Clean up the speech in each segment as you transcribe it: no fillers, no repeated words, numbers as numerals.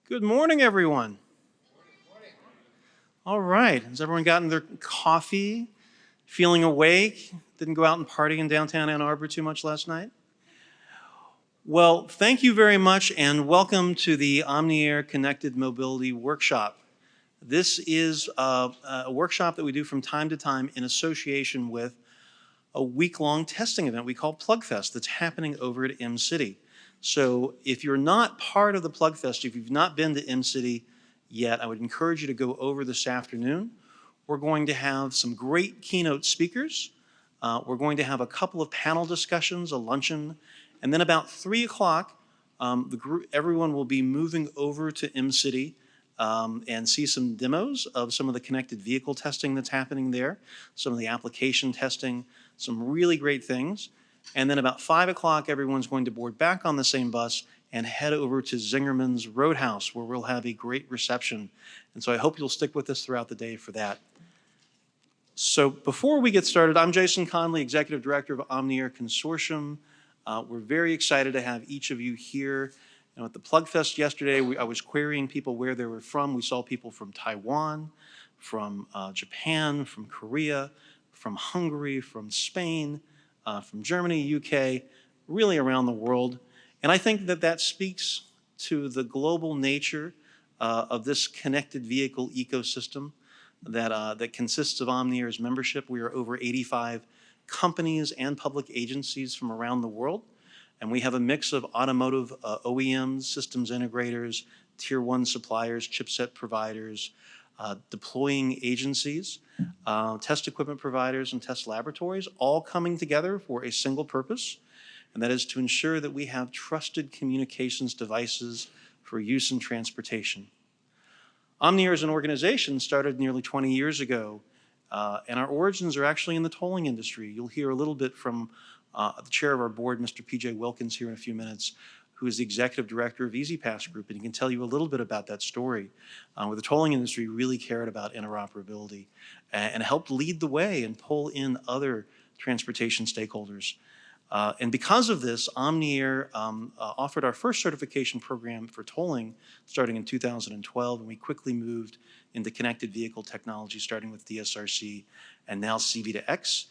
Good morning, everyone. All right, has everyone gotten their coffee? Feeling awake? Didn't go out and party in downtown Ann Arbor too much last night? Well, thank you very much and welcome to the OmniAir Connected Mobility Workshop. This is a workshop that we do from time to time in association with a week-long testing event we call PlugFest that's happening over at Mcity. So if you're not part of the PlugFest, if you've not been to Mcity yet, I would encourage you to go over this afternoon. We're going to have some great keynote speakers. We're going to have a couple of panel discussions, a luncheon, and then about 3 o'clock, everyone will be moving over to Mcity and see some demos of some of the connected vehicle testing that's happening there, some of the application testing, some really great things. And then about 5 o'clock, everyone's going to board back on the same bus and head over to Zingerman's Roadhouse, where we'll have a great reception. And so I hope you'll stick with us throughout the day for that. So before we get started, I'm Jason Conley, Executive Director of OmniAir Consortium. We're very excited to have each of you here. At the PlugFest yesterday, I was querying people where they were from. We saw people from Taiwan, from Japan, from Korea, from Hungary, from Spain, from Germany, UK, really around the world. And I think that that speaks to the global nature of this connected vehicle ecosystem that consists of OmniAir's membership. We are over 85 companies and public agencies from around the world. And we have a mix of automotive OEMs, systems integrators, tier 1 suppliers, chipset providers, deploying agencies, test equipment providers, and test laboratories, all coming together for a single purpose, and that is to ensure that we have trusted communications devices for use in transportation. OmniAir as an organization started nearly 20 years ago, and our origins are actually in the tolling industry. You'll hear a little bit from the chair of our board, Mr. PJ Wilkins, here in a few minutes, who is the executive director of EasyPass Group, and he can tell you a little bit about that story, where the tolling industry really cared about interoperability and helped lead the way and pull in other transportation stakeholders. And because of this, OmniAir offered our first certification program for tolling starting in 2012, and we quickly moved into connected vehicle technology, starting with DSRC and now C-V2X.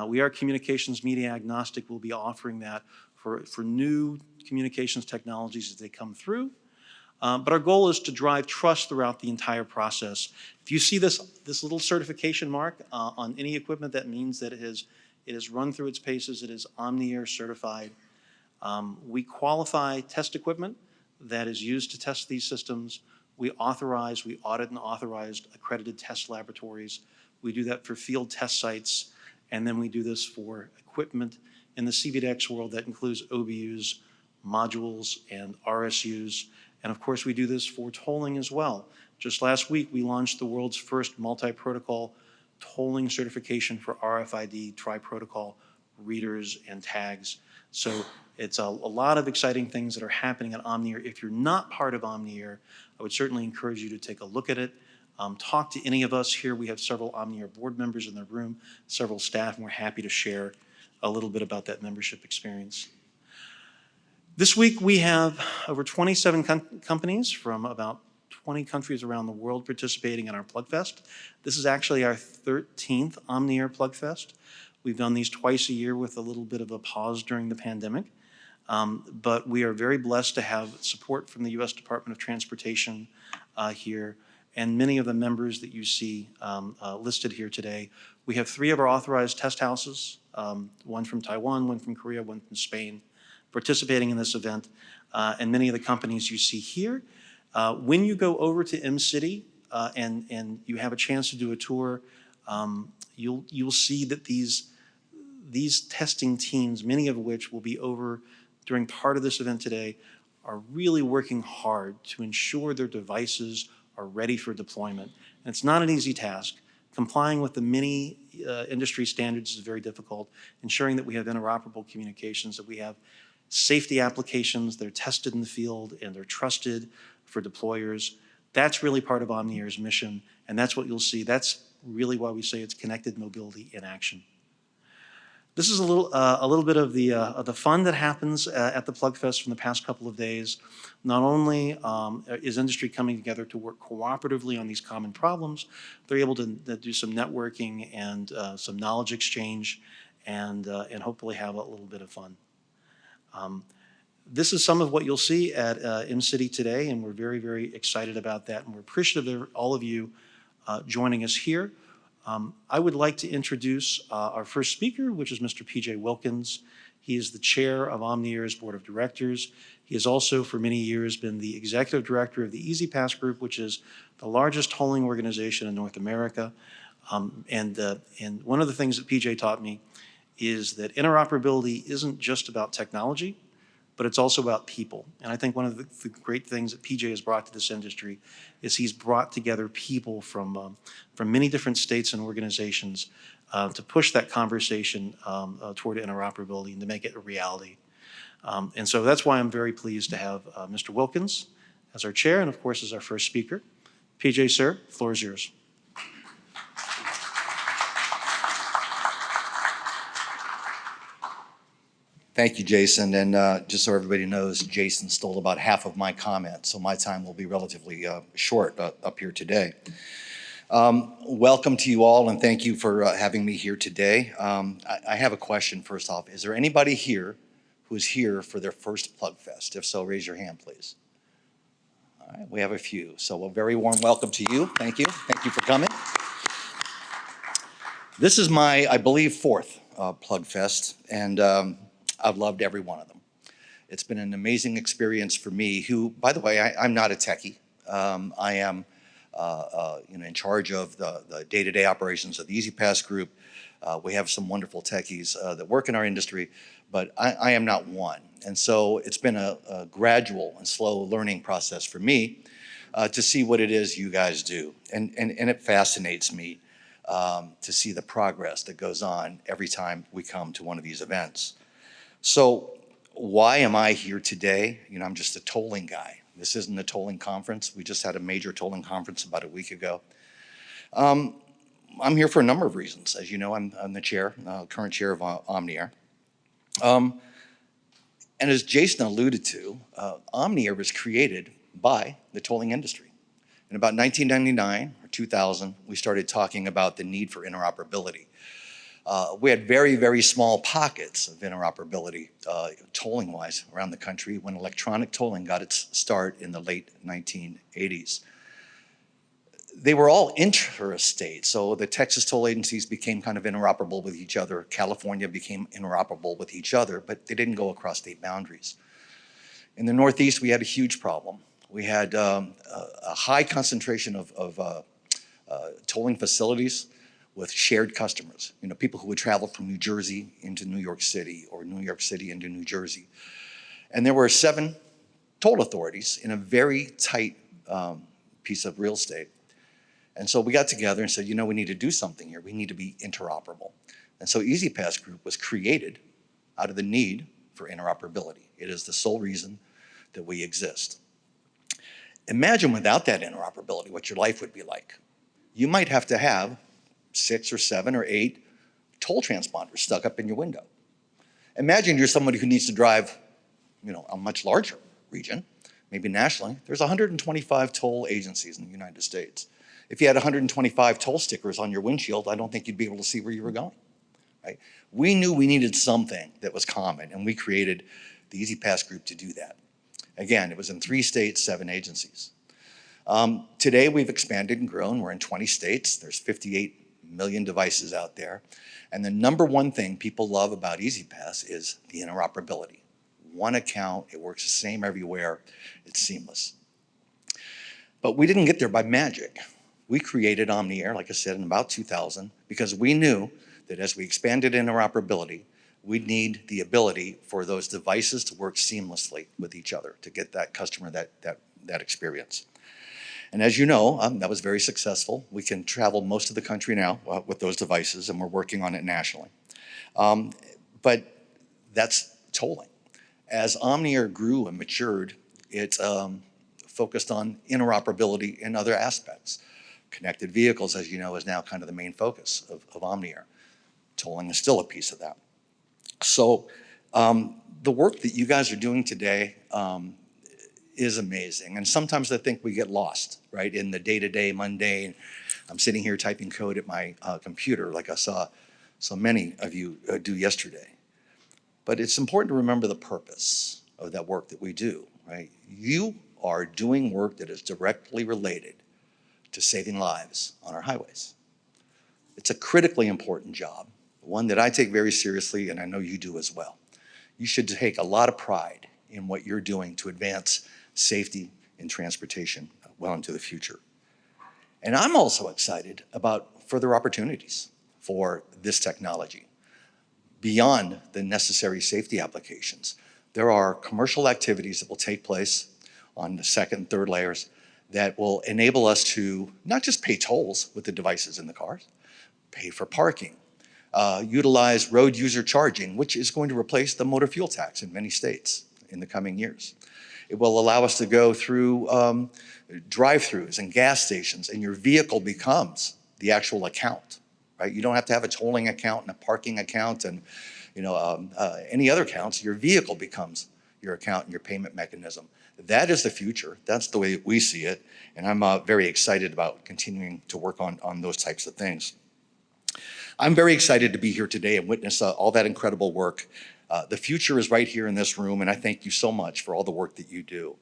We are communications media agnostic. We'll be offering that for new communications technologies as they come through. But our goal is to drive trust throughout the entire process. If you see this little certification mark on any equipment, that means that it has run through its paces. It is OmniAir certified. We qualify test equipment that is used to test these systems. We authorize, we audit and authorize accredited test laboratories. We do that for field test sites. And then we do this for equipment in the C-V2X world that includes OBUs, modules, and RSUs. And of course, we do this for tolling as well. Just last week, we launched the world's first multi-protocol tolling certification for RFID tri-protocol readers and tags. So it's a lot of exciting things that are happening at OmniAir. If you're not part of OmniAir, I would certainly encourage you to take a look at it. Talk to any of us here. We have several OmniAir board members in the room, several staff, and we're happy to share a little bit about that membership experience. This week we have over 27 companies from about 20 countries around the world participating in our PlugFest. This is actually our 13th OmniAir PlugFest. We've done these twice a year with a little bit of a pause during the pandemic. But we are very blessed to have support from the U.S. Department of Transportation here, and many of the members that you see listed here today. We have 3 of our authorized test houses, one from Taiwan, one from Korea, one from Spain, participating in this event, and many of the companies you see here. When you go over to Mcity and you have a chance to do a tour, you'll see that these testing teams, many of which will be over during part of this event today, are really working hard to ensure their devices are ready for deployment. And it's not an easy task. Complying with the many industry standards is very difficult. Ensuring that we have interoperable communications, that we have safety applications that are tested in the field and they're trusted for deployers. That's really part of OmniAir's mission, and that's what you'll see. That's really why we say it's connected mobility in action. This is a little bit of the fun that happens at the Plugfest from the past couple of days. Not only is industry coming together to work cooperatively on these common problems, they're able to do some networking and some knowledge exchange, and hopefully have a little bit of fun. This is some of what you'll see at Mcity today, and we're very, very excited about that, and we're appreciative of all of you joining us here. I would like to introduce our first speaker, which is Mr. P.J. Wilkins. He is the chair of OmniAir's board of directors. He has also, for many years, been the executive director of the EasyPass Group, which is the largest tolling organization in North America. And one of the things that P.J. taught me is that interoperability isn't just about technology, but it's also about people. And I think one of the great things that PJ has brought to this industry is he's brought together people from many different states and organizations to push that conversation toward interoperability and to make it a reality. And so that's why I'm very pleased to have Mr. Wilkins as our chair and, of course, as our first speaker. PJ, sir, the floor is yours. Thank you, Jason. And just so everybody knows, Jason stole about half of my comments, so my time will be relatively short up here today. Welcome to you all, and thank you for having me here today. I have a question first off. Is there anybody here who's here for their first Plugfest? If so, raise your hand, please. All right, we have a few. So a very warm welcome to you. Thank you. Thank you for coming. This is my, I believe, fourth Plugfest, and I've loved every one of them. It's been an amazing experience for me, who, by the way, I'm not a techie. I am in charge of the day-to-day operations of the EasyPass Group. We have some wonderful techies that work in our industry, but I am not one. And so it's been a gradual and slow learning process for me to see what it is you guys do. And it fascinates me to see the progress that goes on every time we come to one of these events. So why am I here today? You know, I'm just a tolling guy. This isn't a tolling conference. We just had a major tolling conference about a week ago. I'm here for a number of reasons. As you know, I'm the chair, current chair of OmniAir. And as Jason alluded to, OmniAir was created by the tolling industry. In about 1999 or 2000, we started talking about the need for interoperability. We had very, very small pockets of interoperability, tolling-wise, around the country when electronic tolling got its start in the late 1980s. They were all intrastate, so the Texas toll agencies became kind of interoperable with each other. California became interoperable with each other, but they didn't go across state boundaries. In the Northeast, we had a huge problem. We had a high concentration of tolling facilities with shared customers, you know, people who would travel from New Jersey into New York City or New York City into New Jersey. And there were 7 toll authorities in a very tight piece of real estate. And so we got together and said, you know, we need to do something here. We need to be interoperable. And so EasyPass Group was created out of the need for interoperability. It is the sole reason that we exist. Imagine without that interoperability what your life would be like. You might have to have 6 or 7 or 8 toll transponders stuck up in your window. Imagine you're somebody who needs to drive, you know, a much larger region, maybe nationally. There's 125 toll agencies in the United States. If you had 125 toll stickers on your windshield, I don't think you'd be able to see where you were going, right? We knew we needed something that was common, and we created the EasyPass Group to do that. Again, it was in 3 states, 7 agencies. Today, we've expanded and grown. We're in 20 states. There's 58 million devices out there. And the number one thing people love about EasyPass is the interoperability. One account, it works the same everywhere, it's seamless. But we didn't get there by magic. We created OmniAir, like I said, in about 2000, because we knew that as we expanded interoperability, we'd need the ability for those devices to work seamlessly with each other to get that customer that experience. And as you know, that was very successful. We can travel most of the country now with those devices, and we're working on it nationally. But that's tolling. As OmniAir grew and matured, it focused on interoperability in other aspects. Connected vehicles, as you know, is now kind of the main focus of OmniAir. Tolling is still a piece of that. So the work that you guys are doing today is amazing. And sometimes I think we get lost, right, in the day-to-day mundane. I'm sitting here typing code at my computer like I saw so many of you do yesterday. But it's important to remember the purpose of that work that we do, right? You are doing work that is directly related to saving lives on our highways. It's a critically important job, one that I take very seriously, and I know you do as well. You should take a lot of pride in what you're doing to advance safety in transportation well into the future. And I'm also excited about further opportunities for this technology. Beyond the necessary safety applications, there are commercial activities that will take place on the second and third layers that will enable us to not just pay tolls with the devices in the cars, pay for parking, utilize road user charging, which is going to replace the motor fuel tax in many states in the coming years. It will allow us to go through drive-throughs and gas stations, and your vehicle becomes the actual account, right? You don't have to have a tolling account and a parking account and any other accounts. Your vehicle becomes your account and your payment mechanism. That is the future. That's the way we see it, and I'm very excited about continuing to work on those types of things. I'm very excited to be here today and witness all that incredible work. The future is right here in this room, and I thank you so much for all the work that you do.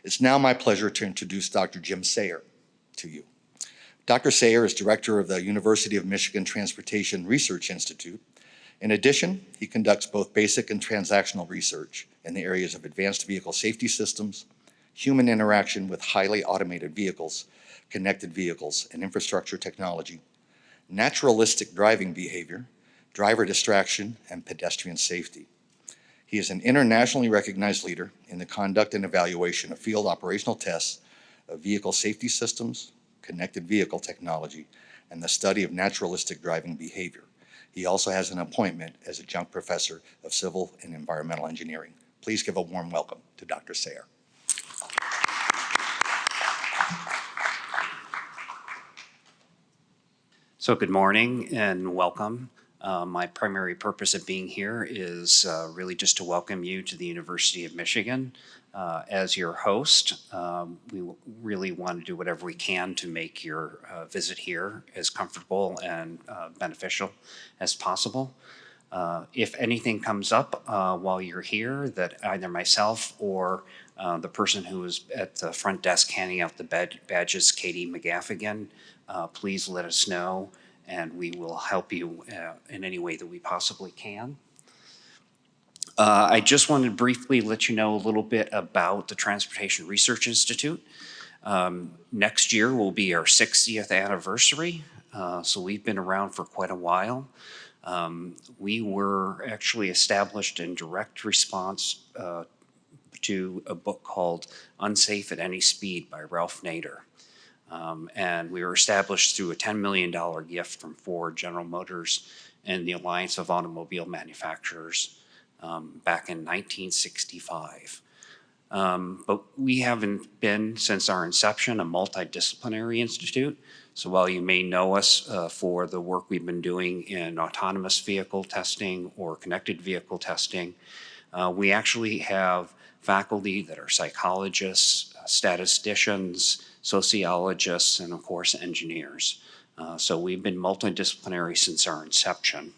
It's now my pleasure to introduce Dr. Jim Sayer to you. Dr. Sayer is director of the University of Michigan Transportation Research Institute. In addition, he conducts both basic and transactional research in the areas of advanced vehicle safety systems, human interaction with highly automated vehicles, connected vehicles, and infrastructure technology, naturalistic driving behavior, driver distraction, and pedestrian safety. He is an internationally recognized leader in the conduct and evaluation of field operational tests of vehicle safety systems, connected vehicle technology, and the study of naturalistic driving behavior. He also has an appointment as adjunct professor of civil and environmental engineering. Please give a warm welcome to Dr. Sayer. So good morning and welcome. My primary purpose of being here is really just to welcome you to the University of Michigan. As your host, we really want to do whatever we can to make your visit here as comfortable and beneficial as possible. If anything comes up while you're here that either myself or the person who is at the front desk handing out the badges, Katie McGaffigan, please let us know and we will help you in any way that we possibly can. I just wanted to briefly let you know a little bit about the Transportation Research Institute. Next year will be our 60th anniversary, so we've been around for quite a while. We were actually established in direct response to a book called Unsafe at Any Speed by Ralph Nader. And we were established through a $10 million gift from Ford, General Motors, and the Alliance of Automobile Manufacturers back in 1965. But we haven't been, since our inception, a multidisciplinary institute. So while you may know us for the work we've been doing in autonomous vehicle testing or connected vehicle testing, we actually have faculty that are psychologists, statisticians, sociologists, and of course engineers. So we've been multidisciplinary since our inception.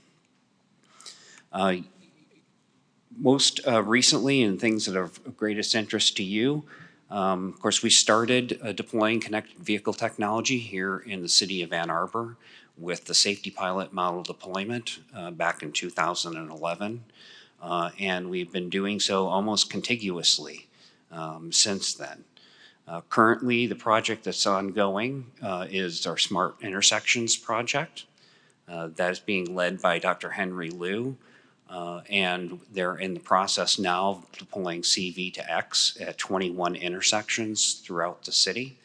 Most recently, in things that are of greatest interest to you, of course, we started deploying connected vehicle technology here in the city of Ann Arbor with the Safety Pilot Model deployment back in 2011. And we've been doing so almost contiguously since then. Currently, the project that's ongoing is our Smart Intersections project. That is being led by Dr. Henry Liu. And they're in the process now of deploying CV to X at 21 intersections throughout the city,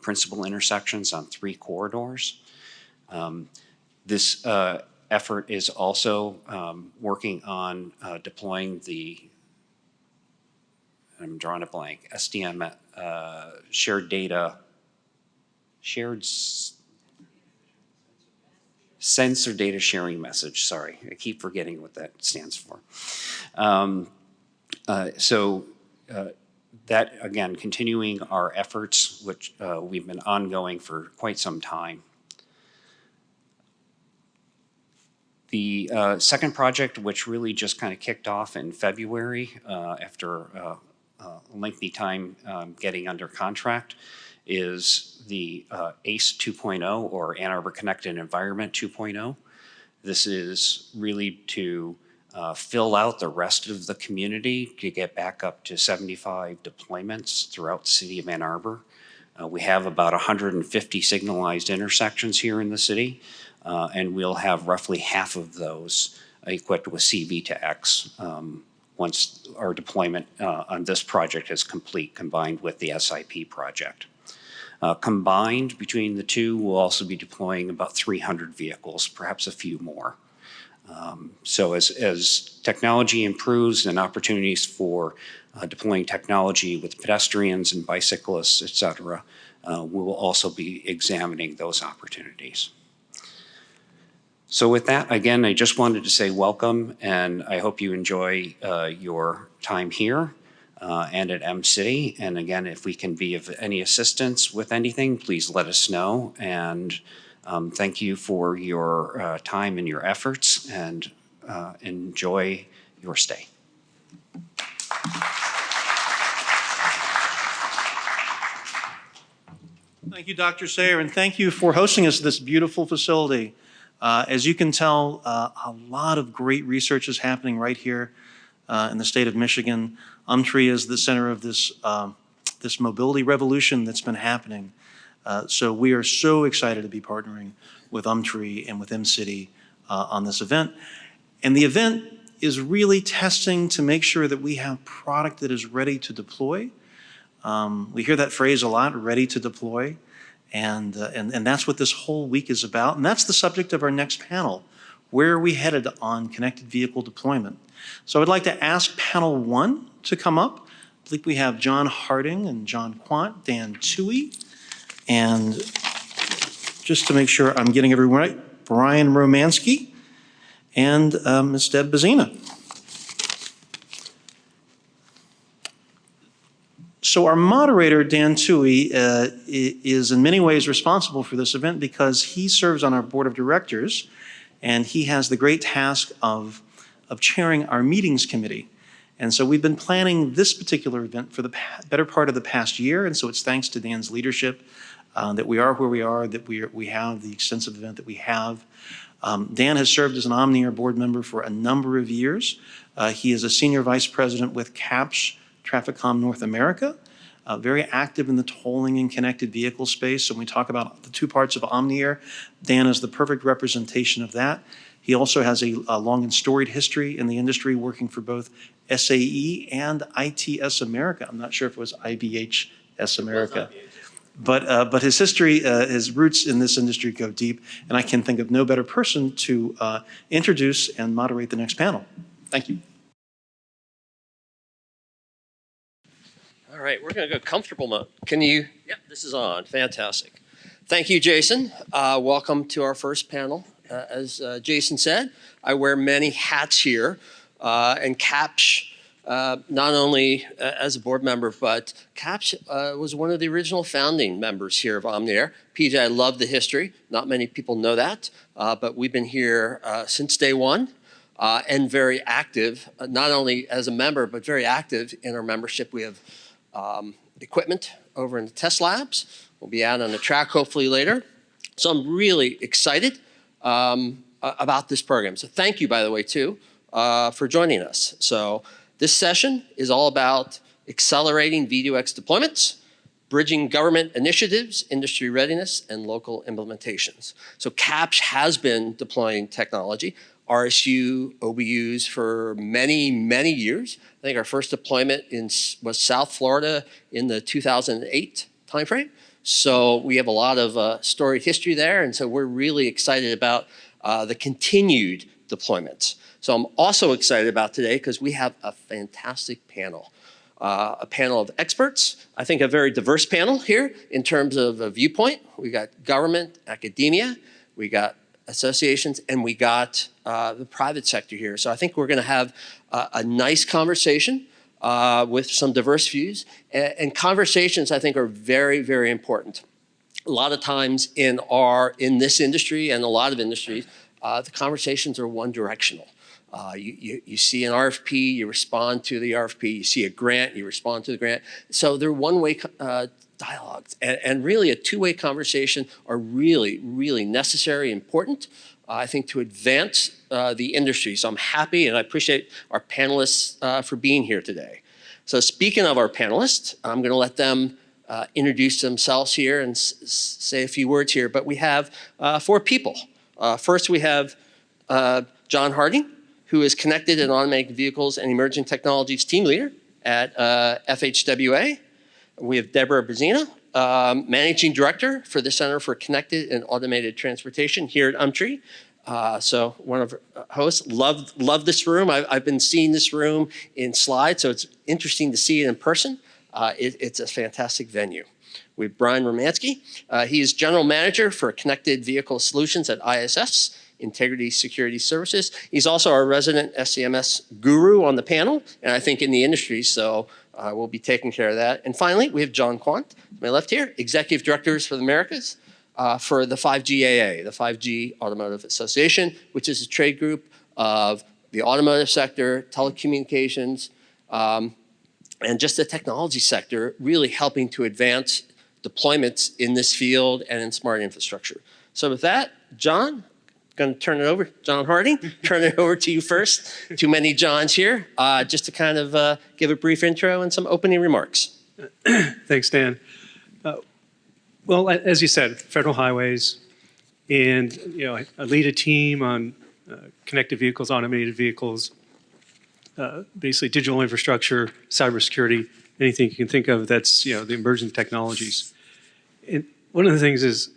principal intersections on 3 corridors. This effort is also working on deploying the, I'm drawing a blank, SDM shared data, shared Sensor data sharing message, sorry. I keep forgetting what that stands for. That, again, continuing our efforts, which we've been ongoing for quite some time. The second project, which really just kind of kicked off in February after a lengthy time getting under contract, is the ACE 2.0, or Ann Arbor Connected Environment 2.0. This is really to fill out the rest of the community to get back up to 75 deployments throughout the city of Ann Arbor. We have about 150 signalized intersections here in the city, and we'll have roughly half of those equipped with CV2X once our deployment on this project is complete, combined with the SIP project. Combined between the two, we'll also be deploying about 300 vehicles, perhaps a few more. So as technology improves and opportunities for deploying technology with pedestrians and bicyclists, et cetera, we will also be examining those opportunities. So with that, again, I just wanted to say welcome, and I hope you enjoy your time here and at Mcity. And again, if we can be of any assistance with anything, please let us know. And thank you for your time and your efforts, and enjoy your stay. Thank you, Dr. Sayer, and thank you for hosting us at this beautiful facility. As you can tell, a lot of great research is happening right here in the state of Michigan. UMTRI is the center of this, this mobility revolution that's been happening. So we are so excited to be partnering with UMTRI and with Mcity on this event. And the event is really testing to make sure that we have product that is ready to deploy. We hear that phrase a lot, ready to deploy. And that's what this whole week is about. And that's the subject of our next panel. Where are we headed on connected vehicle deployment? So I would like to ask panel 1 to come up. I think we have John Harding and John Kwant, Dan Toohey, and just to make sure I'm getting everyone right, Brian Romansky and Ms. Deb Bezzina. So our moderator, Dan Toohey, is in many ways responsible for this event because he serves on our board of directors, and he has the great task of chairing our meetings committee. And so we've been planning this particular event for the better part of the past year, and so it's thanks to Dan's leadership that we are where we are, that we have the extensive event that we have. Dan has served as an OmniAir board member for a number of years. He is a senior vice president with Kapsch, Trafficcom North America, very active in the tolling and connected vehicle space. So when we talk about the two parts of OmniAir, Dan is the perfect representation of that. He also has a long and storied history in the industry, working for both SAE and ITS America. I'm not sure if it was IBHS America. But his history, his roots in this industry go deep, and I can think of no better person to introduce and moderate the next panel. Thank you. All right, we're going to go comfortable mode. Can you? Yep, this is on. Fantastic. Thank you, Jason. Welcome to our first panel. As Jason said, I wear many hats here, and Kapsch, not only as a board member, but Kapsch was one of the original founding members here of OmniAir. PJ, I love the history. Not many people know that, but we've been here since day one. And very active, not only as a member, but very active in our membership. We have equipment over in the test labs. We'll be out on the track hopefully later. So I'm really excited about this program. So thank you, by the way, too, for joining us. So this session is all about accelerating V2X deployments, bridging government initiatives, industry readiness, and local implementations. So Kapsch has been deploying technology, RSU, OBUs for many, many years. I think our first deployment was South Florida in the 2008 timeframe. So we have a lot of storied history there, and so we're really excited about the continued deployments. So I'm also excited about today because we have a fantastic panel. A panel of experts. I think a very diverse panel here in terms of a viewpoint. We got government, academia, we got associations, and we got the private sector here. So I think we're going to have a nice conversation with some diverse views. And conversations, I think, are very, very important. A lot of times in this industry and a lot of industries, the conversations are one-directional. You see an RFP, you respond to the RFP. You see a grant, you respond to the grant. So they're one-way dialogues. And really a two-way conversation are really, really necessary, important, I think, to advance the industry. So I'm happy and I appreciate our panelists for being here today. So speaking of our panelists, I'm going to let them introduce themselves here and say a few words here. But we have 4 people. First, we have John Harding, who is Connected and Automated Vehicles and Emerging Technologies Team Leader at FHWA. We have Debra, Managing Director for the Center for Connected and Automated Transportation here at UMTRI. So one of our hosts. Love this room. I've been seeing this room in slides, so it's interesting to see it in person. It's a fantastic venue. We have Brian Romansky. He is General Manager for Connected Vehicle Solutions at ISS, Integrity Security Services. He's also our resident SCMS guru on the panel, and I think in the industry, so we'll be taking care of that. And finally, we have John Kwant, to my left here, Executive Directors for the Americas for the 5GAA, the 5G Automotive Association, which is a trade group of the automotive sector, telecommunications, and just the technology sector, really helping to advance deployments in this field and in smart infrastructure. So with that, John, going to turn it over, John Harding, turn it over to you first. Too many Johns here, just to kind of give a brief intro and some opening remarks. Thanks, Dan. Well, as you said, federal highways, and I lead a team on connected vehicles, automated vehicles, basically digital infrastructure, cybersecurity, anything you can think of that's the emerging technologies. And one of the things is,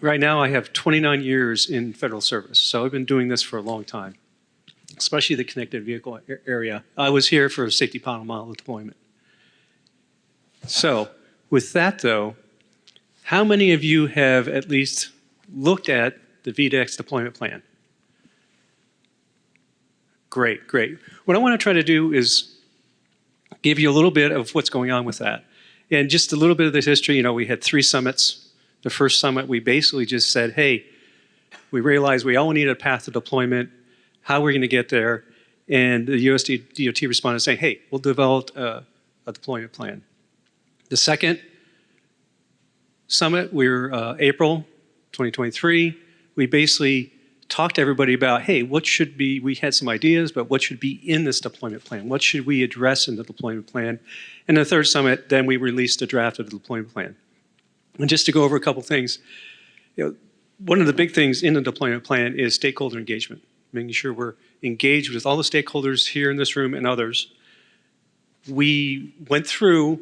right now I have 29 years in federal service, so I've been doing this for a long time, especially the connected vehicle area. I was here for a safety panel model deployment. So with that though, how many of you have at least looked at the VDEX deployment plan? Great, great. What I want to try to do is give you a little bit of what's going on with that. And just a little bit of the history. We had 3 summits. The first summit, we basically just said, hey, we realized we all need a path to deployment, how we're going to get there. And the USDOT responded saying, hey, we'll develop a deployment plan. The second summit, April 2023, we basically talked to everybody about, hey, what should be, we had some ideas, but what should be in this deployment plan? What should we address in the deployment plan? And the third summit, then we released a draft of the deployment plan. And just to go over a couple things, one of the big things in the deployment plan is stakeholder engagement, making sure we're engaged with all the stakeholders here in this room and others. We went through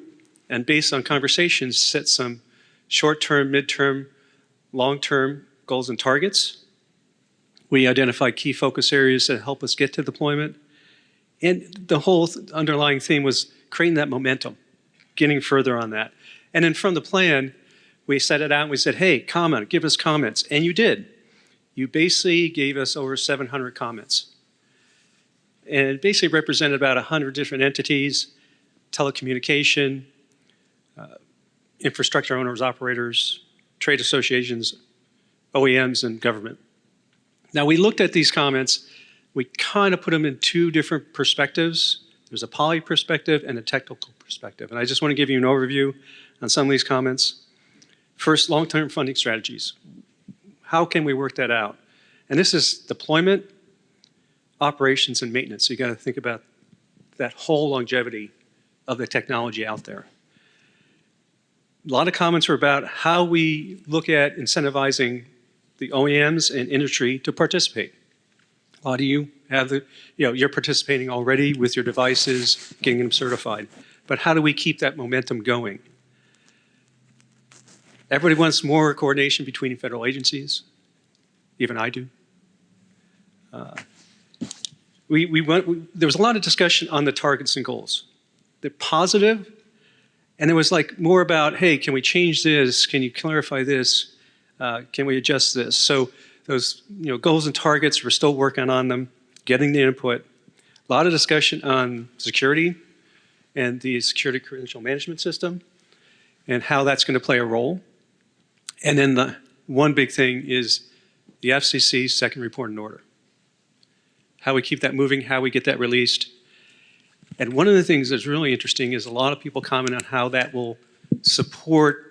and based on conversations, set some short-term, mid-term, long-term goals and targets. We identified key focus areas that help us get to deployment. And the whole underlying theme was creating that momentum, getting further on that. And then from the plan, we set it out and we said, hey, give us comments. And you did. You basically gave us over 700 comments. And it basically represented about 100 different entities, telecommunication, infrastructure owners, operators, trade associations, OEMs, and government. Now, we looked at these comments. We kind of put them in 2 different perspectives. There's a poly perspective and a technical perspective. And I just want to give you an overview on some of these comments. First, long-term funding strategies. How can we work that out? And this is deployment, operations, and maintenance. So you got to think about that whole longevity of the technology out there. A lot of comments were about how we look at incentivizing the OEMs and industry to participate. A lot of you have you're participating already with your devices, getting them certified. But how do we keep that momentum going? Everybody wants more coordination between federal agencies. Even I do. There was a lot of discussion on the targets and goals. They're positive, and it was more about, hey, can we change this? Can you clarify this? Can we adjust this? So those goals and targets, we're still working on them, getting the input. A lot of discussion on security and the security credential management system and how that's going to play a role. And then the one big thing is the FCC second report and order. How we keep that moving, how we get that released. And one of the things that's really interesting is a lot of people comment on how that will support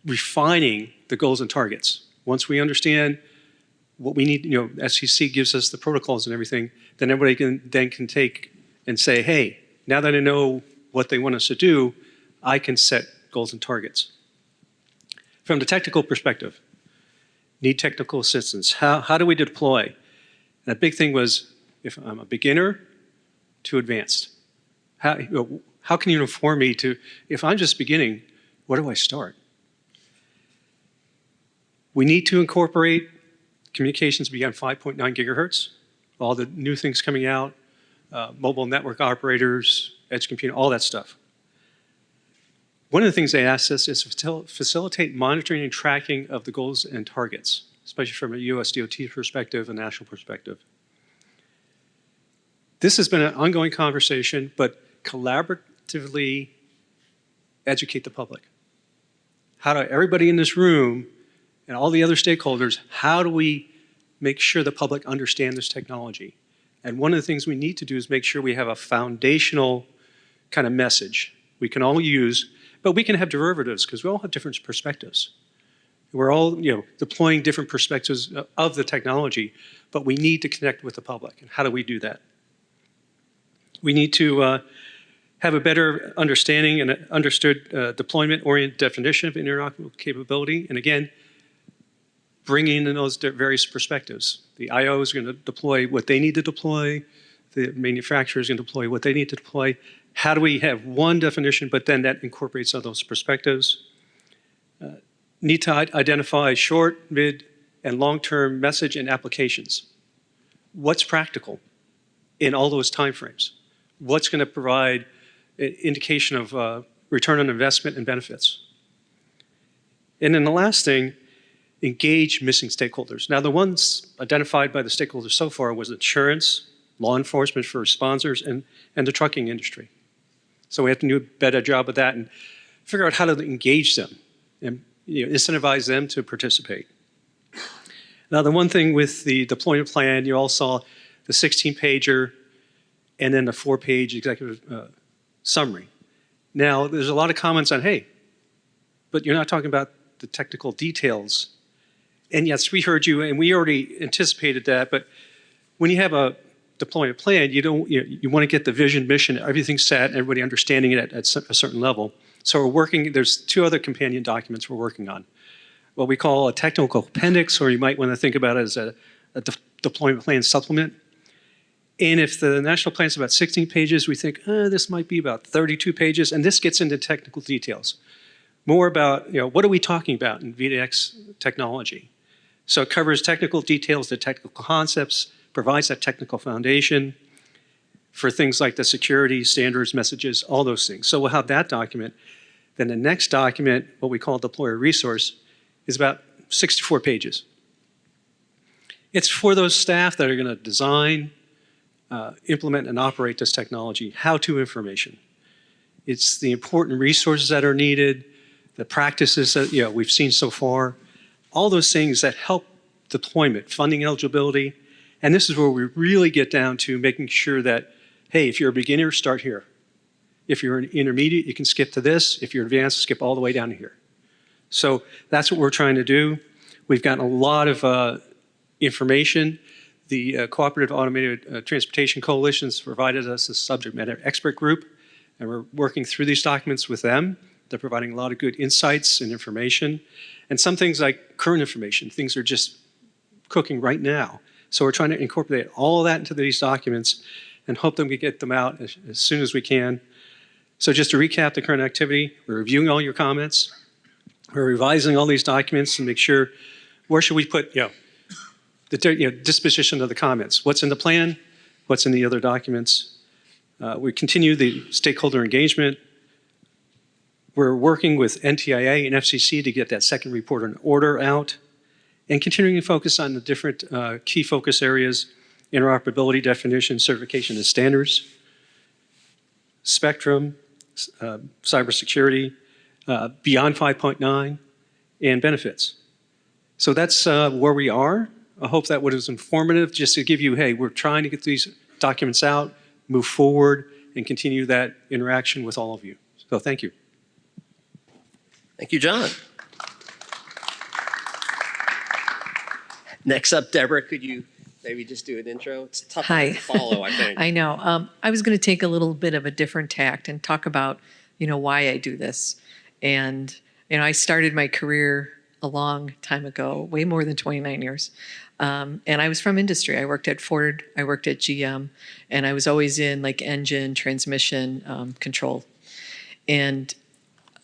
refining the goals and targets. Once we understand what we need, FCC gives us the protocols and everything, then everybody can take and say, hey, now that I know what they want us to do, I can set goals and targets. From the technical perspective, need technical assistance. How do we deploy? And a big thing was, if I'm a beginner to advanced, how can you inform me to, if I'm just beginning, where do I start? We need to incorporate communications beyond 5.9 gigahertz, all the new things coming out, mobile network operators, edge computing, all that stuff. One of the things they asked us is to facilitate monitoring and tracking of the goals and targets, especially from a USDOT perspective, a national perspective. This has been an ongoing conversation, but collaboratively educate the public. How do everybody in this room and all the other stakeholders, how do we make sure the public understand this technology? And one of the things we need to do is make sure we have a foundational kind of message we can all use, but we can have derivatives because we all have different perspectives. We're all deploying different perspectives of the technology, but we need to connect with the public. And how do we do that? We need to have a better understanding and understood deployment-oriented definition of interoperable capability. And again, bringing in those various perspectives. The IO is going to deploy what they need to deploy. The manufacturer is going to deploy what they need to deploy. How do we have one definition, but then that incorporates all those perspectives? Need to identify short, mid, and long-term message and applications. What's practical in all those timeframes? What's going to provide an indication of return on investment and benefits? And then the last thing, engage missing stakeholders. Now, the ones identified by the stakeholders so far was insurance, law enforcement for sponsors, and the trucking industry. So we have to do a better job of that and figure out how to engage them and incentivize them to participate. Now, the one thing with the deployment plan, you all saw the 16-pager and then the 4-page executive summary. Now, there's a lot of comments on, hey, but you're not talking about the technical details. And yes, we heard you, and we already anticipated that, but when you have a deployment plan, you want to get the vision, mission, everything set, everybody understanding it at a certain level. So we're working, there's 2 other companion documents we're working on. What we call a technical appendix, or you might want to think about it as a deployment plan supplement. And if the national plan is about 16 pages, we think, this might be about 32 pages, and this gets into technical details. More about, what are we talking about in V2X technology? So it covers technical details, the technical concepts, provides that technical foundation for things like the security, standards, messages, all those things. So we'll have that document. Then the next document, what we call deployer resource, is about 64 pages. It's for those staff that are going to design, implement, and operate this technology, how-to information. It's the important resources that are needed, the practices that we've seen so far, all those things that help deployment, funding eligibility, and this is where we really get down to making sure that, hey, if you're a beginner, start here. If you're an intermediate, you can skip to this. If you're advanced, skip all the way down to here. So that's what we're trying to do. We've gotten a lot of information. The Cooperative Automated Transportation Coalition has provided us a subject matter expert group, and we're working through these documents with them. They're providing a lot of good insights and information. And some things like current information, things are just cooking right now. So we're trying to incorporate all of that into these documents and hope that we get them out as soon as we can. So just to recap the current activity, we're reviewing all your comments. We're revising all these documents and make sure, where should we put the disposition of the comments? What's in the plan? What's in the other documents? We continue the stakeholder engagement. We're working with NTIA and FCC to get that second report and order out. and continuing to focus on the different key focus areas: interoperability, definition, certification and standards, spectrum, cybersecurity, beyond 5.9, and benefits. So that's where we are. I hope that was informative, just to give you, hey, we're trying to get these documents out, move forward, and continue that interaction with all of you. So thank you. Thank you, John. Next up, Debra, could you maybe just do an intro? It's tough Hi. to follow, I think. I know. I was going to take a little bit of a different tact and talk about, why I do this. And, I started my career a long time ago, way more than 29 years. And I was from industry. I worked at Ford, I worked at GM, and I was always in like engine, transmission, control. And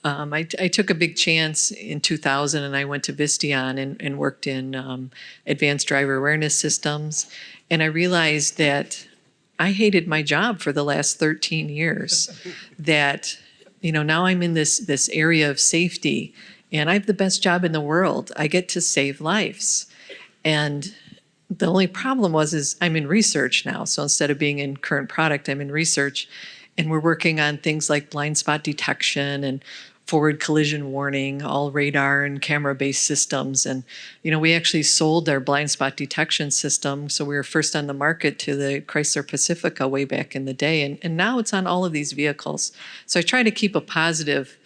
I took a big chance in 2000 and I went to Visteon and worked in advanced driver awareness systems. And I realized that I hated my job for the last 13 years. That, now I'm in this area of safety and I have the best job in the world. I get to save lives. And the only problem is I'm in research now. So instead of being in current product, I'm in research. And we're working on things like blind spot detection and forward collision warning, all radar and camera-based systems. And, we actually sold our blind spot detection system. So we were first on the market to the Chrysler Pacifica way back in the day. And now it's on all of these vehicles. So I try to keep a positive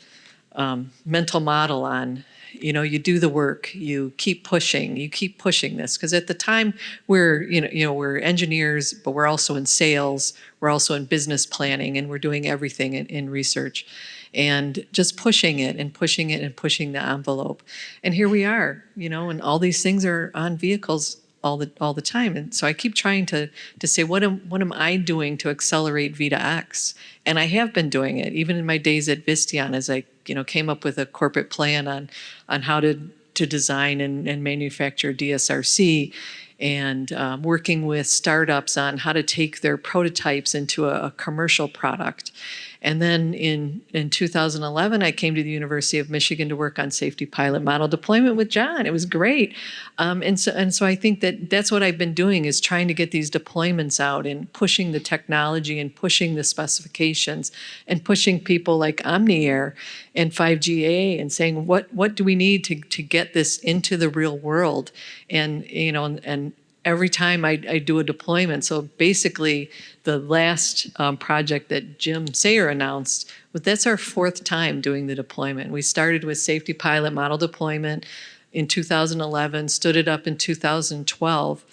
mental model on, you do the work, you keep pushing this. Because at the time we're engineers, but we're also in sales, we're also in business planning, and we're doing everything in research. And just pushing it and pushing it and pushing the envelope. And here we are, and all these things are on vehicles all the time. And so I keep trying to say, what am I doing to accelerate V2X? And I have been doing it, even in my days at Visteon, as I came up with a corporate plan on how to design and manufacture DSRC, and working with startups on how to take their prototypes into a commercial product. And then in 2011, I came to the University of Michigan to work on safety pilot model deployment with John. It was great. And so I think that's what I've been doing, is trying to get these deployments out and pushing the technology and pushing the specifications and pushing people like OmniAir and 5GA and saying, what do we need to get this into the real world? And, and every time I do a deployment. So basically the last project that Jim Sayer announced, that's our 4th time doing the deployment. We started with safety pilot model deployment in 2011, stood it up in 2012.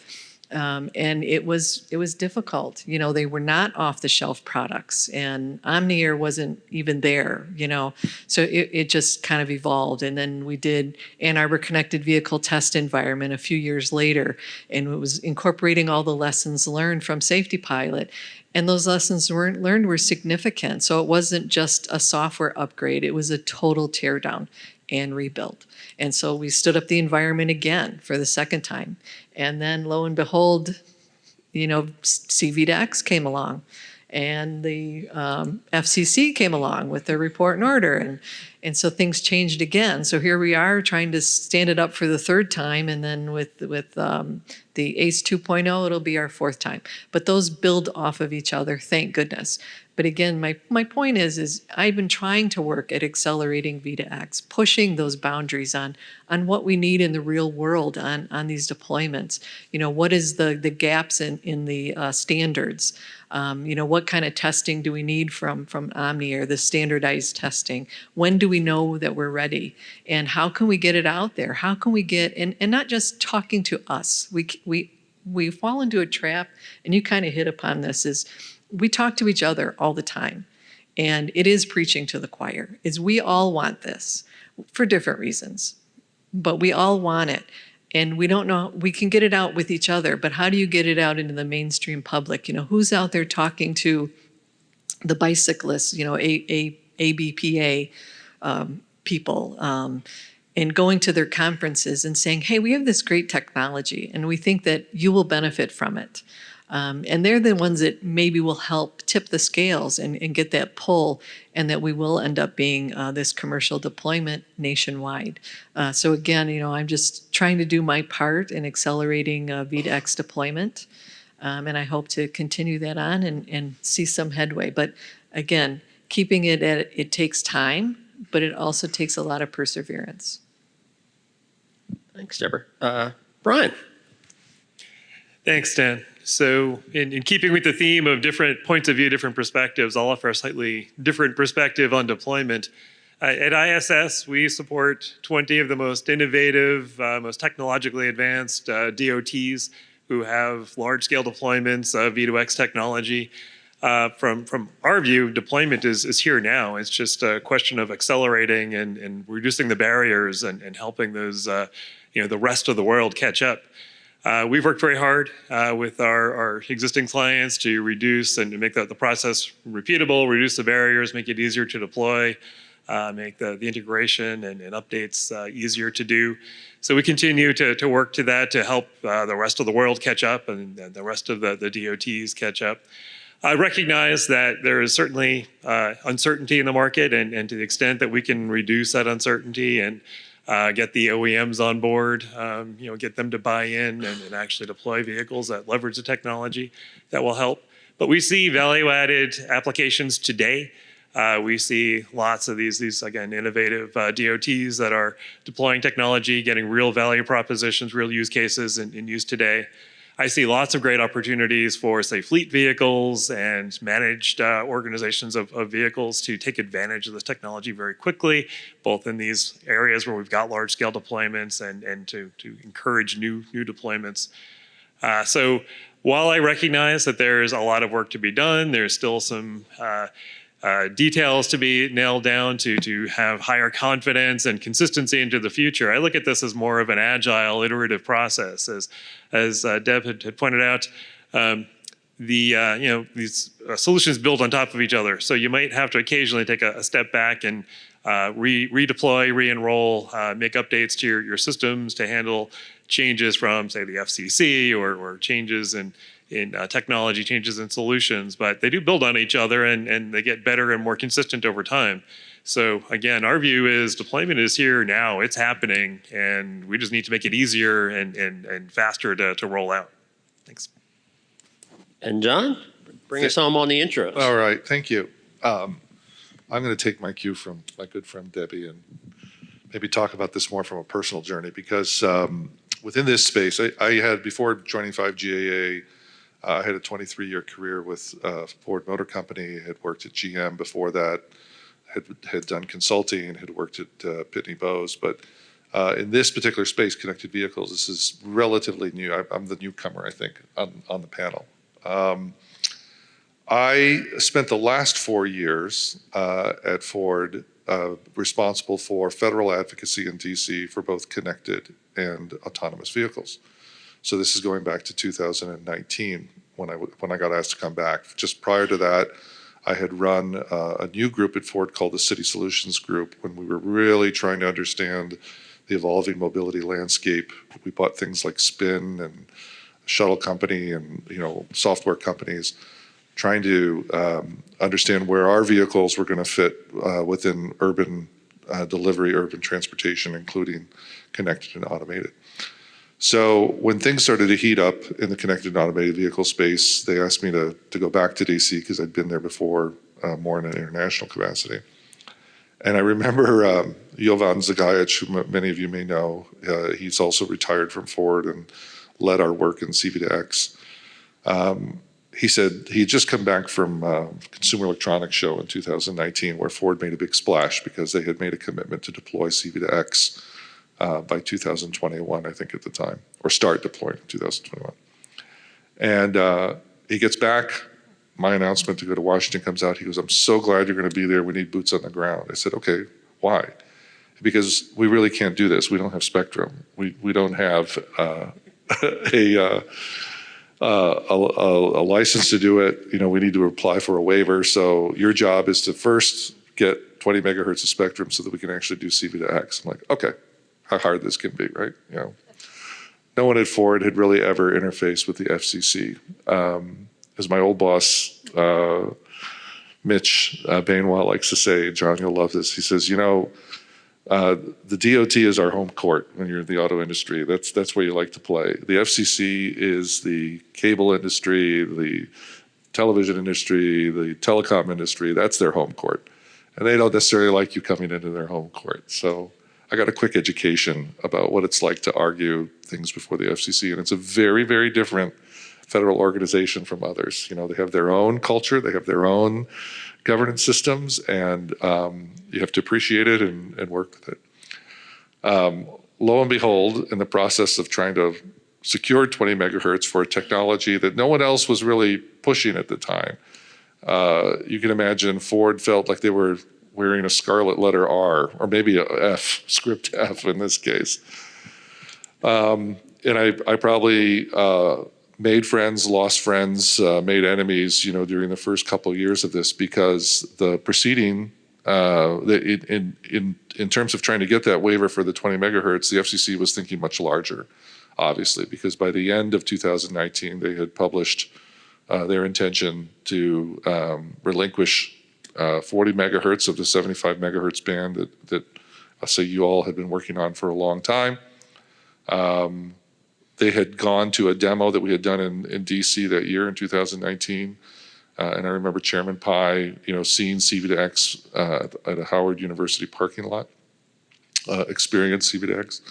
And it was difficult. They were not off-the-shelf products, and OmniAir wasn't even there. So it just kind of evolved. And then we did Ann Arbor Connected Vehicle Test Environment a few years later, and it was incorporating all the lessons learned from Safety Pilot. And those lessons learned were significant. So it wasn't just a software upgrade; it was a total teardown and rebuild. And so we stood up the environment again for the 2nd time. And then lo and behold, CV2X came along, and the FCC came along with their report and order. And so things changed again. So here we are trying to stand it up for the 3rd time. And then with the ACE 2.0, it'll be our 4th time. But those build off of each other, thank goodness. But again, my point is I've been trying to work at accelerating V2X, pushing those boundaries on what we need in the real world on these deployments. What is the gaps in the standards? What kind of testing do we need from OmniAir, the standardized testing? When do we know that we're ready? And how can we get it out there? How can we get, and not just talking to us. We fall into a trap, and you kind of hit upon this, is we talk to each other all the time. And it is preaching to the choir, is we all want this for different reasons, but we all want it. And we don't know, we can get it out with each other, but how do you get it out into the mainstream public? Who's out there talking to the bicyclists, ABPA people, and going to their conferences and saying, hey, we have this great technology and we think that you will benefit from it. And they're the ones that maybe will help tip the scales and get that pull, and that we will end up being this commercial deployment nationwide. So again, I'm just trying to do my part in accelerating V2X deployment. And I hope to continue that on and see some headway. But again, keeping it takes time, but it also takes a lot of perseverance. Thanks, Debra. Brian. Thanks, Dan. So in keeping with the theme of different points of view, different perspectives, I'll offer a slightly different perspective on deployment. At ISS, we support 20 of the most innovative, most technologically advanced DOTs who have large-scale deployments of V2X technology. From our view, deployment is here now. It's just a question of accelerating and reducing the barriers and helping those, the rest of the world catch up. We've worked very hard with our existing clients to reduce and to make the process repeatable, reduce the barriers, make it easier to deploy, make the integration and updates easier to do. So we continue to work to that to help the rest of the world catch up and the rest of the DOTs catch up. I recognize that there is certainly uncertainty in the market, and to the extent that we can reduce that uncertainty and get the OEMs on board, get them to buy in and actually deploy vehicles that leverage the technology, that will help. But we see value-added applications today. We see lots of these again, innovative DOTs that are deploying technology, getting real value propositions, real use cases in use today. I see lots of great opportunities for, say, fleet vehicles and managed organizations of vehicles to take advantage of this technology very quickly, both in these areas where we've got large-scale deployments and to encourage new deployments. So while I recognize that there's a lot of work to be done, there's still some details to be nailed down to have higher confidence and consistency into the future. I look at this as more of an agile, iterative process. As Deb had pointed out, these solutions build on top of each other. So you might have to occasionally take a step back and redeploy, re-enroll, make updates to your systems to handle changes from, say, the FCC or changes in technology, changes in solutions, but they do build on each other and they get better and more consistent over time. So again, our view is deployment is here now, it's happening, and we just need to make it easier and faster to roll out. Thanks. And John, bring us home on the intros. All right, thank you. I'm going to take my cue from my good friend Debbie and maybe talk about this more from a personal journey, because within this space, I had, before joining 5GAA, I had a 23-year career with Ford Motor Company, had worked at GM before that, had done consulting, had worked at Pitney Bowes. But in this particular space, connected vehicles, this is relatively new. I'm the newcomer, I think, on the panel. I spent the last 4 years at Ford responsible for federal advocacy in DC for both connected and autonomous vehicles. So this is going back to 2019 when I got asked to come back. Just prior to that, I had run a new group at Ford called the City Solutions Group when we were really trying to understand the evolving mobility landscape. We bought things like Spin and Shuttle Company and software companies, trying to understand where our vehicles were going to fit within urban delivery, urban transportation, including connected and automated. So when things started to heat up in the connected and automated vehicle space, they asked me to go back to DC because I'd been there before, more in an international capacity. And I remember Jovan Zagajic, who many of you may know, he's also retired from Ford and led our work in CV2X. He said he'd just come back from Consumer Electronics Show in 2019, where Ford made a big splash because they had made a commitment to deploy CV2X by 2021, I think at the time, or start deploying in 2021. And he gets back, my announcement to go to Washington comes out, he goes, "I'm so glad you're going to be there, we need boots on the ground." I said, "Okay, why?" Because we really can't do this, we don't have spectrum. We don't have a license to do it. We need to apply for a waiver, so your job is to first get 20 megahertz of spectrum so that we can actually do CV2X. I'm like, okay. How hard this can be, right? no one at Ford had really ever interfaced with the FCC. As my old boss, Mitch Bainwell, likes to say, John, you'll love this. He says, the DOT is our home court when you're in the auto industry. That's where you like to play. The FCC is the cable industry, the television industry, the telecom industry. That's their home court. And they don't necessarily like you coming into their home court. So I got a quick education about what it's like to argue things before the FCC. And it's a very, very different federal organization from others. They have their own culture, they have their own governance systems, and you have to appreciate it and work with it. Lo and behold, in the process of trying to secure 20 megahertz for a technology that no one else was really pushing at the time, you can imagine Ford felt like they were wearing a scarlet letter R, or maybe a F, script F in this case. And I probably made friends, lost friends, made enemies, during the first couple of years of this, because the proceeding, in terms of trying to get that waiver for the 20 megahertz, the FCC was thinking much larger, obviously, because by the end of 2019, they had published their intention to relinquish 40 megahertz of the 75 megahertz band that I'll say you all had been working on for a long time. They had gone to a demo that we had done in DC that year in 2019. And I remember Chairman Pai, seeing CV2X at a Howard University parking lot, experienced CV2X.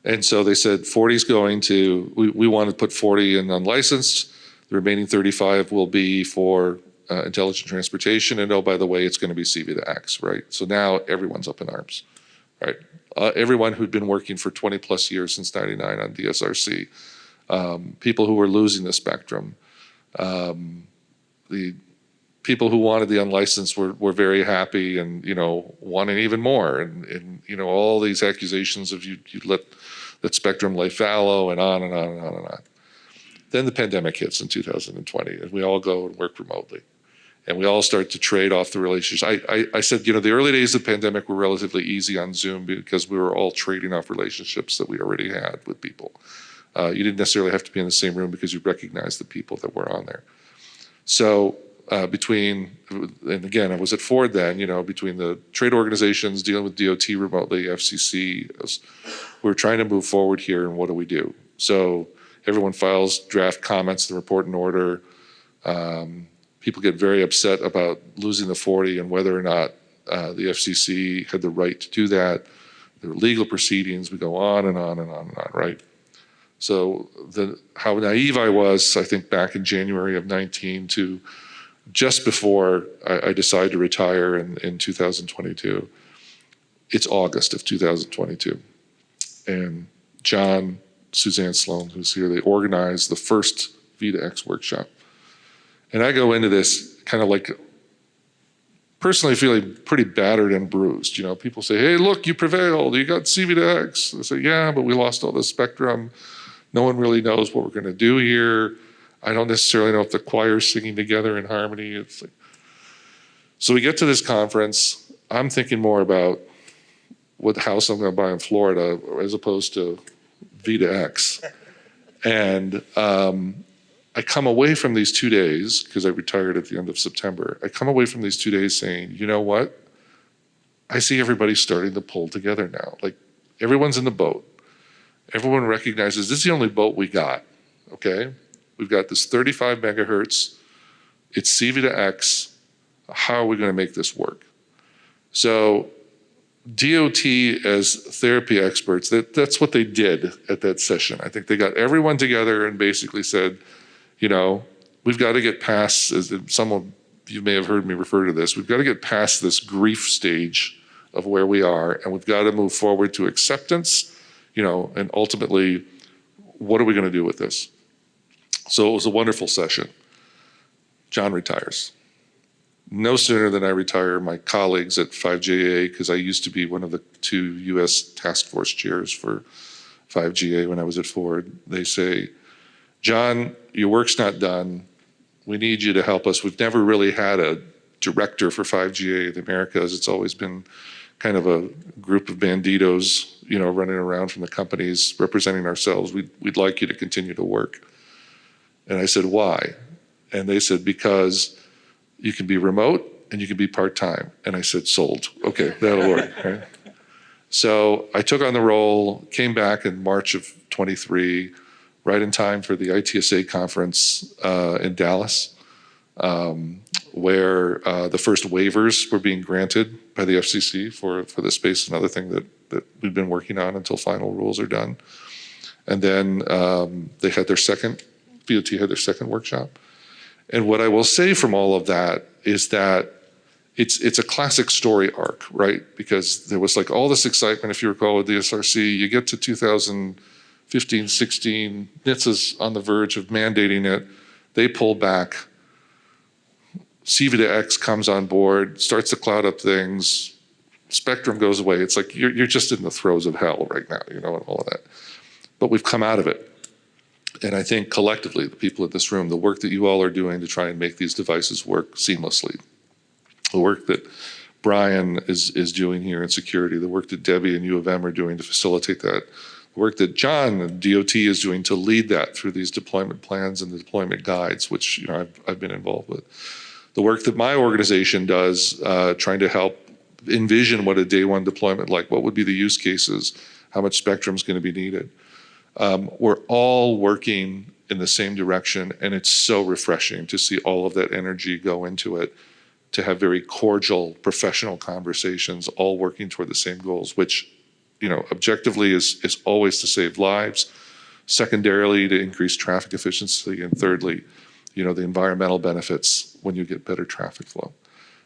And so they said 40's going to, we want to put 40 in unlicensed. The remaining 35 will be for intelligent transportation. And oh, by the way, it's going to be CV2X, right? So now everyone's up in arms, right? Everyone who'd been working for 20 plus years since 99 on DSRC, people who were losing the spectrum, the people who wanted the unlicensed were very happy and, wanting even more. And all these accusations of you let that spectrum lay fallow and on and on and on and on. Then the pandemic hits in 2020 and we all go and work remotely. And we all start to trade off the relationships. I said, the early days of the pandemic were relatively easy on Zoom because we were all trading off relationships that we already had with people. You didn't necessarily have to be in the same room because you recognized the people that were on there. So and again, I was at Ford then, between the trade organizations, dealing with DOT remotely, FCC, we were trying to move forward here, and what do we do? So everyone files draft comments, the report in order. People get very upset about losing the 40 and whether or not the FCC had the right to do that. There were legal proceedings. We go on and on and on and on, right? So how naive I was, I think, back in January of 19 to just before I decided to retire in 2022. It's August of 2022. And John, Suzanne Sloan, who's here, they organized the first V2X workshop. And I go into this kind of like personally feeling pretty battered and bruised. People say, hey, look, you prevailed. You got CV2X. I say, yeah, but we lost all the spectrum. No one really knows what we're going to do here. I don't necessarily know if the choir's singing together in harmony. It's like, so we get to this conference. I'm thinking more about what house I'm going to buy in Florida as opposed to V2X. And I come away from these 2 days, because I retired at the end of September, I come away from these 2 days saying, you know what? I see everybody starting to pull together now. Like, everyone's in the boat. Everyone recognizes this is the only boat we got, okay? We've got this 35 megahertz. It's CV2X. How are we going to make this work? So DOT as therapy experts, that's what they did at that session. I think they got everyone together and basically said, we've got to get past, as some of you may have heard me refer to this, we've got to get past this grief stage of where we are, and we've got to move forward to acceptance, and ultimately, what are we going to do with this? So it was a wonderful session. John retires. No sooner than I retire, my colleagues at 5GA, because I used to be one of the 2 US task force chairs for 5GA when I was at Ford, they say, John, your work's not done. We need you to help us. We've never really had a director for 5GA in the Americas. It's always been kind of a group of banditos, running around from the companies representing ourselves. We'd like you to continue to work. And I said, why? And they said, because you can be remote and you can be part-time. And I said, sold. Okay, that'll work. Right? So I took on the role, came back in March of 23, right in time for the ITSA conference in Dallas, where the first waivers were being granted by the FCC for the space, another thing that we've been working on until final rules are done. And then they had VOT had their second workshop. And what I will say from all of that is that it's a classic story arc, right? Because there was like all this excitement, if you recall, with the SRC. You get to 2015, 16, NHTSA's on the verge of mandating it. They pull back. C-V2X comes on board, starts to cloud up things. Spectrum goes away. It's like you're just in the throes of hell right now, and all of that. But we've come out of it. And I think collectively, the people in this room, the work that you all are doing to try and make these devices work seamlessly, the work that Brian is doing here in security, the work that Debbie and U of M are doing to facilitate that, the work that John and DOT is doing to lead that through these deployment plans and the deployment guides, which I've been involved with. The work that my organization does, trying to help envision what a day one deployment like, what would be the use cases, how much spectrum is going to be needed. We're all working in the same direction, and it's so refreshing to see all of that energy go into it, to have very cordial professional conversations, all working toward the same goals, which, objectively is always to save lives, secondarily to increase traffic efficiency, and thirdly, the environmental benefits when you get better traffic flow.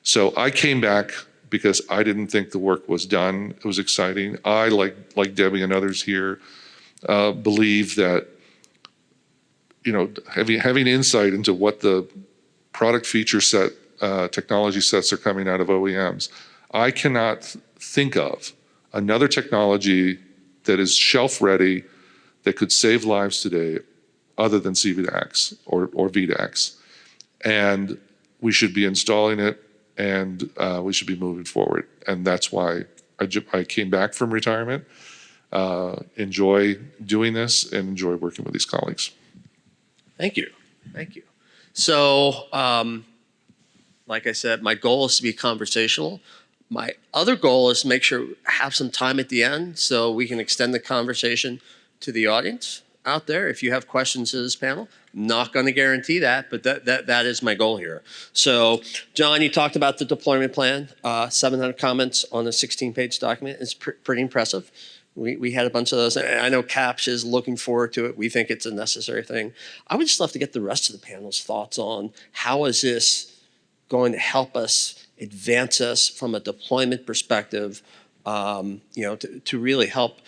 So I came back because I didn't think the work was done. It was exciting. I, like Debbie and others here, believe that, having insight into what the product feature set, technology sets are coming out of OEMs, I cannot think of another technology that is shelf ready that could save lives today other than C-V2X or V2X. And we should be installing it, and we should be moving forward. And that's why I came back from retirement, enjoy doing this, and enjoy working with these colleagues. Thank you. Thank you. So, like I said, my goal is to be conversational. My other goal is to make sure we have some time at the end so we can extend the conversation to the audience out there. If you have questions to this panel, I'm not going to guarantee that, but that is my goal here. So, John, you talked about the deployment plan, 700 comments on a 16-page document. It's pretty impressive. We had a bunch of those. I know Kapsch is looking forward to it. We think it's a necessary thing. I would just love to get the rest of the panel's thoughts on how is this going to help us advance us from a deployment perspective, to really help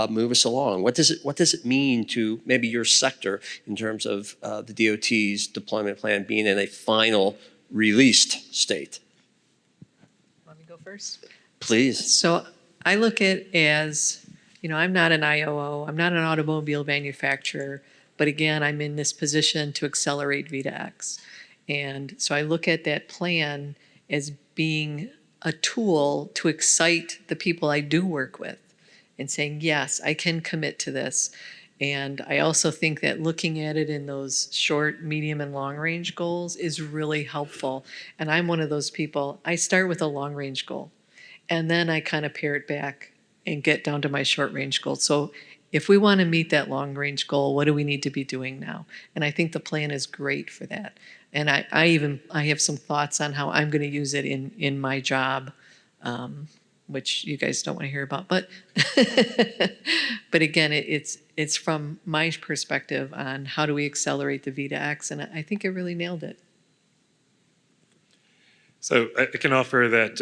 move us along. What does it mean to maybe your sector in terms of the DOT's deployment plan being in a final released state? Want me to go first? Please. So I look at it as, I'm not an IOO, I'm not an automobile manufacturer, but again, I'm in this position to accelerate V2X. And so I look at that plan as being a tool to excite the people I do work with and saying, yes, I can commit to this. And I also think that looking at it in those short, medium, and long range goals is really helpful. And I'm one of those people, I start with a long range goal, and then I kind of pare it back and get down to my short range goal. So if we want to meet that long range goal, what do we need to be doing now? And I think the plan is great for that. And I have some thoughts on how I'm going to use it in my job, which you guys don't want to hear about. But but again, it's from my perspective on how do we accelerate the V2X, and I think it really nailed it. So I can offer that.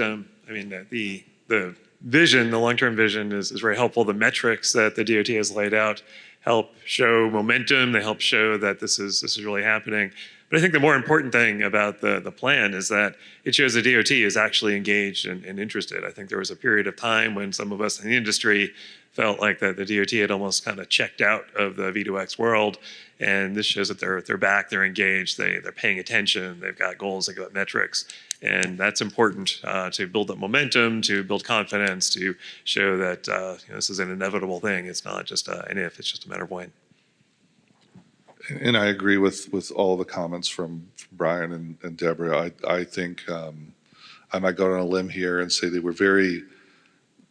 The vision, the long-term vision, is very helpful. The metrics that the DOT has laid out help show momentum. They help show that this is really happening. But I think the more important thing about the plan is that it shows the DOT is actually engaged and interested. I think there was a period of time when some of us in the industry felt like that the DOT had almost kind of checked out of the V2X world. And this shows that they're back, they're engaged, they're paying attention, they've got goals, they've got metrics. And that's important to build up momentum, to build confidence, to show that this is an inevitable thing. It's not just an if, it's just a matter of when. And I agree with all the comments from Brian and Debra. I think I might go on a limb here and say they were very,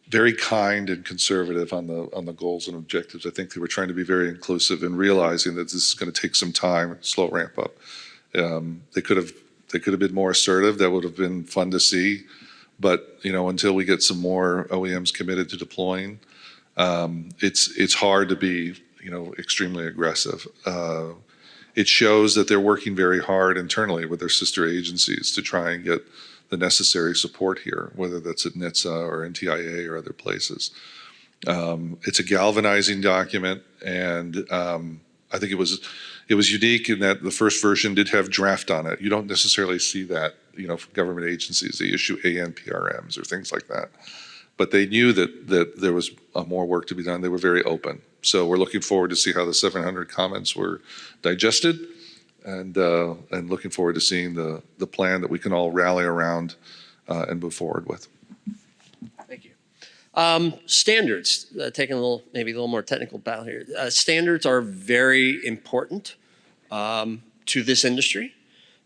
very kind and conservative on the goals and objectives. I think they were trying to be very inclusive and realizing that this is going to take some time, slow ramp up. They could have been more assertive. That would have been fun to see. But until we get some more OEMs committed to deploying, it's hard to be extremely aggressive. It shows that they're working very hard internally with their sister agencies to try and get the necessary support here, whether that's at NHTSA or NTIA or other places. It's a galvanizing document, and I think it was unique in that the first version did have draft on it. You don't necessarily see that, from government agencies. They issue ANPRMs or things like that. But they knew that there was more work to be done. They were very open. So we're looking forward to see how the 700 comments were digested, and looking forward to seeing the plan that we can all rally around and move forward with. Thank you. Standards, taking maybe a little more technical battle here. Standards are very important to this industry.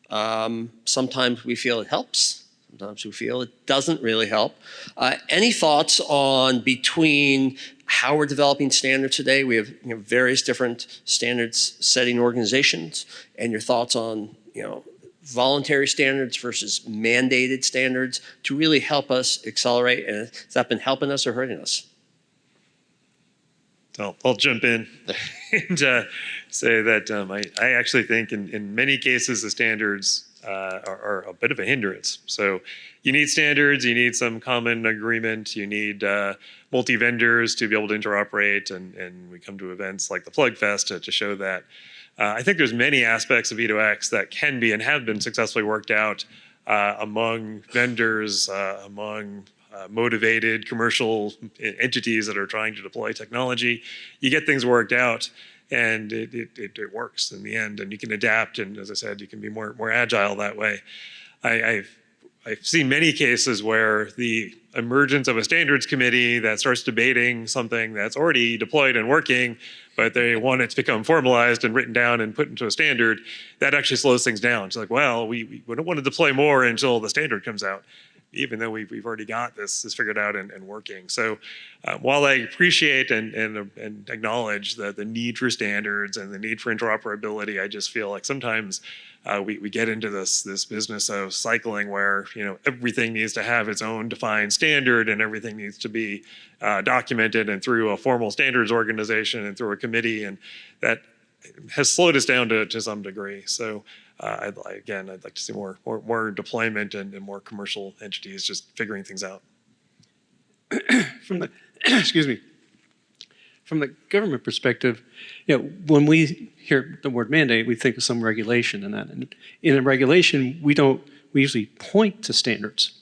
Sometimes we feel it helps. Sometimes we feel it doesn't really help. Any thoughts on between how we're developing standards today? We have various different standards setting organizations, and your thoughts on voluntary standards versus mandated standards to really help us accelerate. And has that been helping us or hurting us? So I'll jump in and say that I actually think in many cases the standards are a bit of a hindrance. So you need standards, you need some common agreement, you need multi-vendors to be able to interoperate, and we come to events like the Plug Fest to show that. I think there's many aspects of E2X that can be and have been successfully worked out among vendors, among motivated commercial entities that are trying to deploy technology. You get things worked out, and it works in the end, and you can adapt, and as I said, you can be more agile that way. I've seen many cases where the emergence of a standards committee that starts debating something that's already deployed and working, but they want it to become formalized and written down and put into a standard, that actually slows things down. It's like, well, we don't want to deploy more until the standard comes out, even though we've already got this figured out and working. So while I appreciate and acknowledge the need for standards and the need for interoperability, I just feel like sometimes we get into this business of cycling where everything needs to have its own defined standard and everything needs to be documented and through a formal standards organization and through a committee, and that has slowed us down to some degree. So I'd like to see more deployment and more commercial entities just figuring things out. From the from the government perspective, when we hear the word mandate, we think of some regulation in that. And in a regulation, we usually point to standards.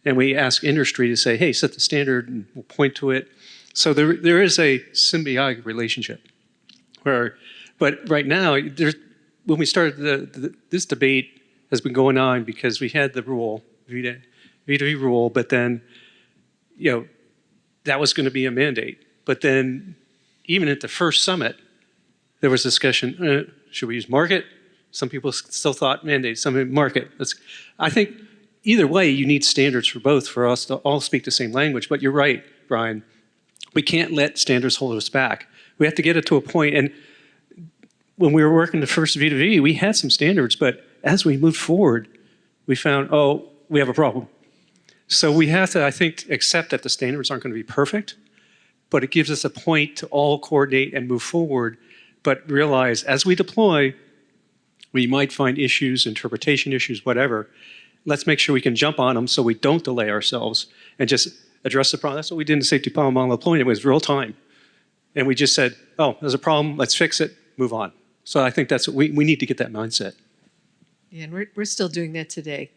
And we ask industry to say, hey, set the standard, and we'll point to it. So there is a symbiotic relationship. But right now, when we started this debate has been going on because we had the rule, V2V rule, but then, that was going to be a mandate. But then, even at the first summit, there was discussion, should we use market? Some people still thought mandate, some market. I think either way, you need standards for both for us to all speak the same language. But you're right, Brian. We can't let standards hold us back. We have to get it to a point. And when we were working the first V2V, we had some standards. But as we moved forward, we found, we have a problem. So we have to, I think, accept that the standards aren't going to be perfect. But it gives us a point to all coordinate and move forward, but realize as we deploy, we might find issues, interpretation issues, whatever. Let's make sure we can jump on them so we don't delay ourselves and just address the problem. That's what we did in safety problem model deployment. It was real time. And we just said, there's a problem, let's fix it, move on. So I think that's what we need to get that mindset. Yeah, and we're still doing that today.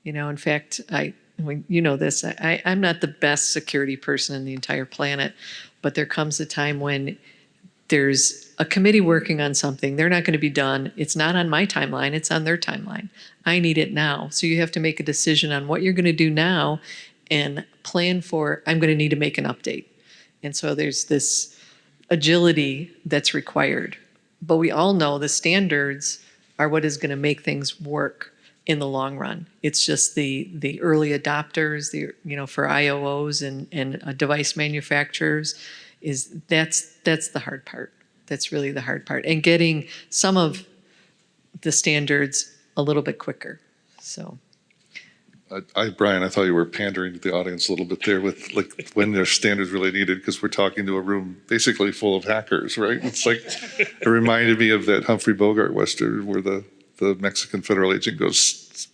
In fact, this, I'm not the best security person in the entire planet, but there comes a time when there's a committee working on something. They're not going to be done. It's not on my timeline. It's on their timeline. I need it now. So you have to make a decision on what you're going to do now and plan for, I'm going to need to make an update. And so there's this agility that's required. But we all know the standards are what is going to make things work in the long run. It's just the early adopters, for IOOs and device manufacturers, that's the hard part. That's really the hard part. And getting some of the standards a little bit quicker. So. Brian, I thought you were pandering to the audience a little bit there with like when there's standards really needed, because we're talking to a room basically full of hackers, right? It's like, it reminded me of that Humphrey Bogart Western where the Mexican federal agent goes,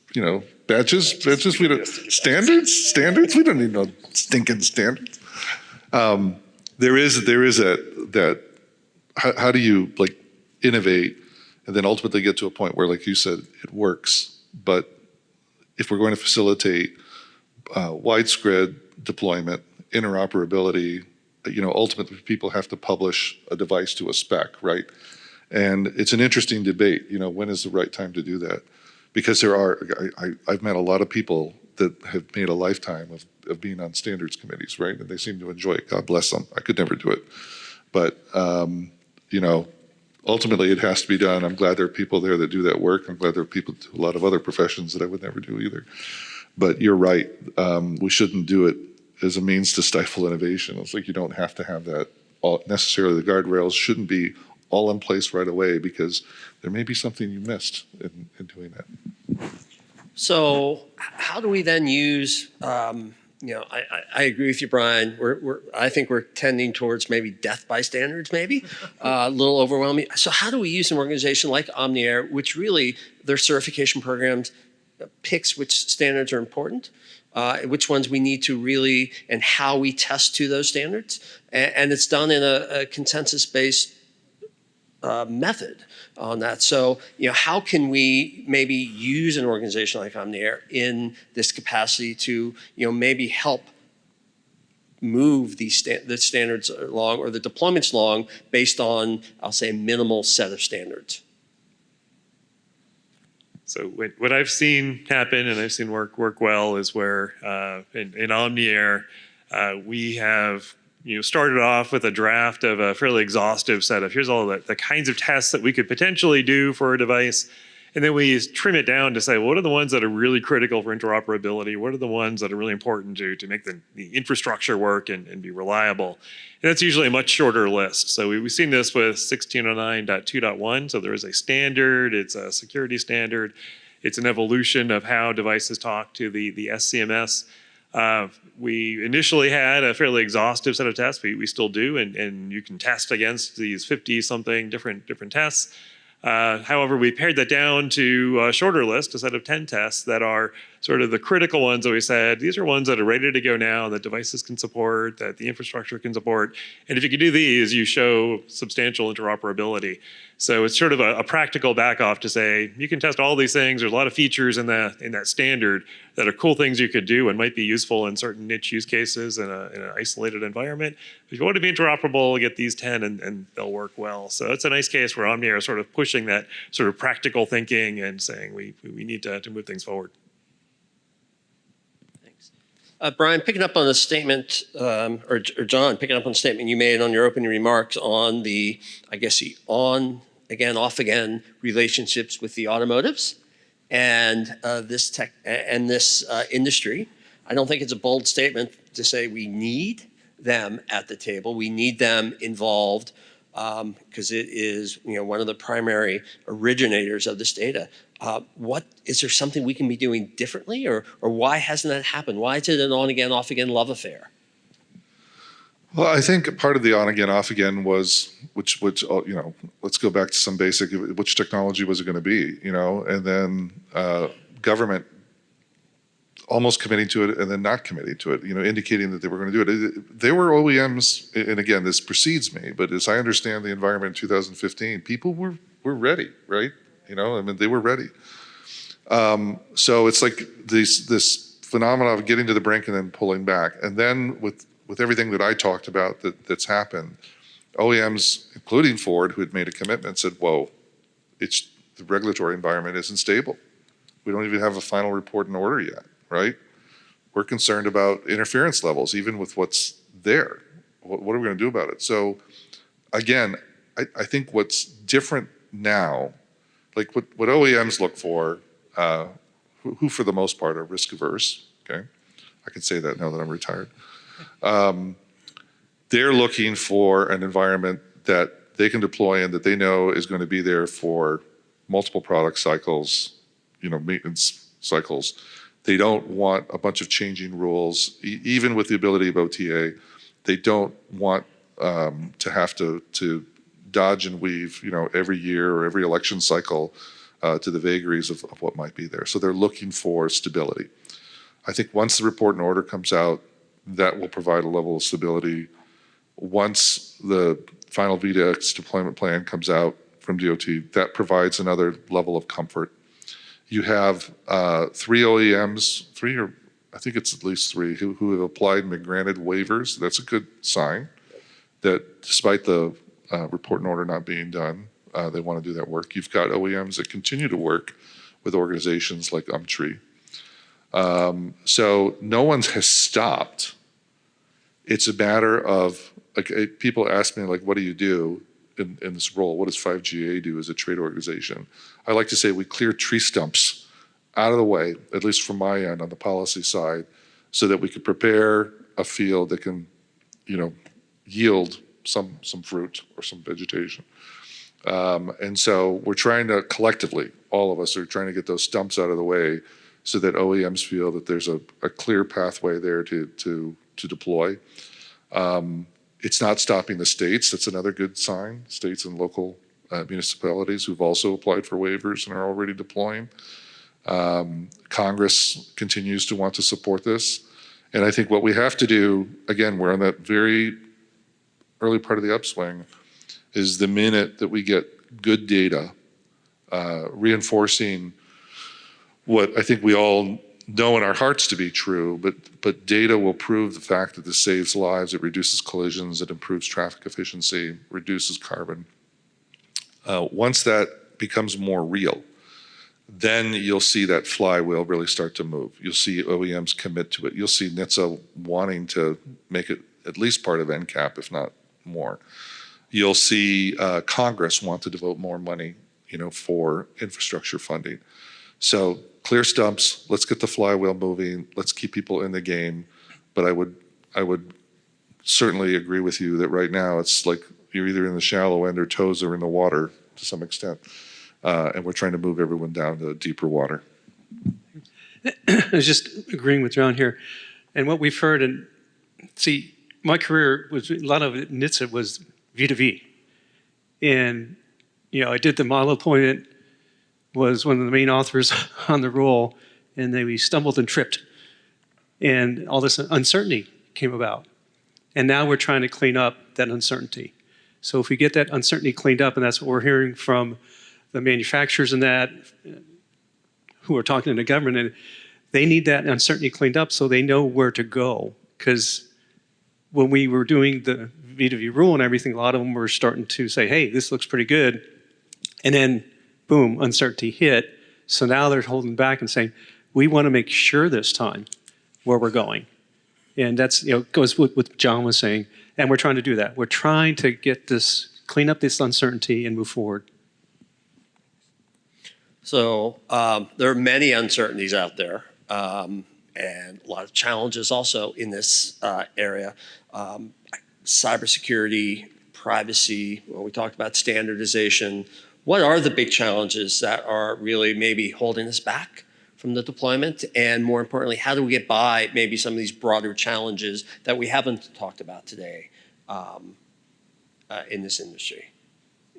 badges, we don't, standards, we don't need no stinking standards. There is that, how do you like innovate and then ultimately get to a point where, like you said, it works, but if we're going to facilitate widespread deployment, interoperability, ultimately people have to publish a device to a spec, right? And it's an interesting debate, when is the right time to do that? Because I've met a lot of people that have made a lifetime of being on standards committees, right? And they seem to enjoy it. God bless them. I could never do it. But, ultimately it has to be done. I'm glad there are people there that do that work. I'm glad there are people do a lot of other professions that I would never do either. But you're right. We shouldn't do it as a means to stifle innovation. It's like you don't have to have that necessarily. The guardrails shouldn't be all in place right away because there may be something you missed in doing that. So how do we then use, I agree with you, Brian. I think we're tending towards maybe death by standards, maybe a little overwhelming. So how do we use an organization like OmniAir, which really their certification programs picks which standards are important, which ones we need to really, and how we test to those standards, and it's done in a consensus-based method on that. So, how can we maybe use an organization like OmniAir in this capacity to, maybe help move the standards along or the deployments along based on, I'll say, a minimal set of standards? So what I've seen happen and I've seen work well is where in OmniAir we have started off with a draft of a fairly exhaustive set of here's all the kinds of tests that we could potentially do for a device. And then we trim it down to say, well, what are the ones that are really critical for interoperability? What are the ones that are really important to make the infrastructure work and be reliable? And that's usually a much shorter list. So we've seen this with 1609.2.1. So there is a standard, it's a security standard. It's an evolution of how devices talk to the SCMS. We initially had a fairly exhaustive set of tests. We still do, and you can test against these 50-something different tests. However, we pared that down to a shorter list, a set of 10 tests that are sort of the critical ones that we said, these are ones that are ready to go now, that devices can support, that the infrastructure can support. And if you can do these, you show substantial interoperability. So it's sort of a practical back off to say, you can test all these things. There's a lot of features in that standard that are cool things you could do and might be useful in certain niche use cases in an isolated environment. If you want to be interoperable, get these 10 and they'll work well. So it's a nice case where OmniAir is sort of pushing that sort of practical thinking and saying we need to move things forward. Thanks. Brian, picking up on the statement, or John, picking up on the statement you made on your opening remarks on the, I guess, the on again, off again relationships with the automotives and this tech and this industry. I don't think it's a bold statement to say we need them at the table. We need them involved because it is one of the primary originators of this data. Is there something we can be doing differently, or why hasn't that happened? Why is it an on again, off again love affair? Well, I think part of the on again, off again was which let's go back to some basic. Which technology was it going to be? And then government almost committing to it and then not committing to it. Indicating that they were going to do it. There were OEMs, and again, this precedes me, but as I understand the environment in 2015, people were ready, right? They were ready. So it's like this phenomenon of getting to the brink and then pulling back, and then with everything that I talked about that's happened, OEMs, including Ford, who had made a commitment, said, whoa, the regulatory environment isn't stable. We don't even have a final report in order yet, right? We're concerned about interference levels, even with what's there. What are we going to do about it? So again, I think what's different now, like what OEMs look for, who for the most part are risk averse, okay? I can say that now that I'm retired. They're looking for an environment that they can deploy in, that they know is going to be there for multiple product cycles, maintenance cycles. They don't want a bunch of changing rules, even with the ability of OTA. They don't want to have to dodge and weave, every year or every election cycle to the vagaries of what might be there. So they're looking for stability. I think once the report and order comes out, that will provide a level of stability. Once the final VDX deployment plan comes out from DOT, that provides another level of comfort. You have 3 OEMs, I think it's at least 3, who have applied and been granted waivers. That's a good sign that despite the report and order not being done, they want to do that work. You've got OEMs that continue to work with organizations like UMTRI. So no one has stopped. It's a matter of, people ask me, what do you do in this role? What does 5GA do as a trade organization? I like to say we clear tree stumps out of the way, at least from my end on the policy side, so that we can prepare a field that can, yield some fruit or some vegetation. And so we're trying to collectively, all of us are trying to get those stumps out of the way so that OEMs feel that there's a clear pathway there to deploy. It's not stopping the states. That's another good sign. States and local municipalities who've also applied for waivers and are already deploying. Congress continues to want to support this. And I think what we have to do, again, we're on that very early part of the upswing, is the minute that we get good data, reinforcing what I think we all know in our hearts to be true, but data will prove the fact that this saves lives, it reduces collisions, it improves traffic efficiency, reduces carbon. Once that becomes more real, then you'll see that flywheel really start to move. You'll see OEMs commit to it. You'll see NHTSA wanting to make it at least part of NCAP, if not more. You'll see Congress want to devote more money, for infrastructure funding. So clear stumps, let's get the flywheel moving, let's keep people in the game. But I would certainly agree with you that right now it's like you're either in the shallow end or toes are in the water to some extent. And we're trying to move everyone down to deeper water. I was just agreeing with John here. And what we've heard, and see, my career was, a lot of it, NHTSA was V2V. And, I did the model deployment, was one of the main authors on the rule, and then we stumbled and tripped. And all this uncertainty came about. And now we're trying to clean up that uncertainty. So if we get that uncertainty cleaned up, and that's what we're hearing from the manufacturers and that, who are talking to the government, and they need that uncertainty cleaned up so they know where to go. Because when we were doing the V2V rule and everything, a lot of them were starting to say, hey, this looks pretty good. And then, boom, uncertainty hit. So now they're holding back and saying, we want to make sure this time where we're going. And that's, goes with what John was saying. And we're trying to do that. We're trying to get this, clean up this uncertainty and move forward. So there are many uncertainties out there and a lot of challenges also in this area. Cybersecurity, privacy, well, we talked about standardization. What are the big challenges that are really maybe holding us back from the deployment? And more importantly, how do we get by maybe some of these broader challenges that we haven't talked about today in this industry?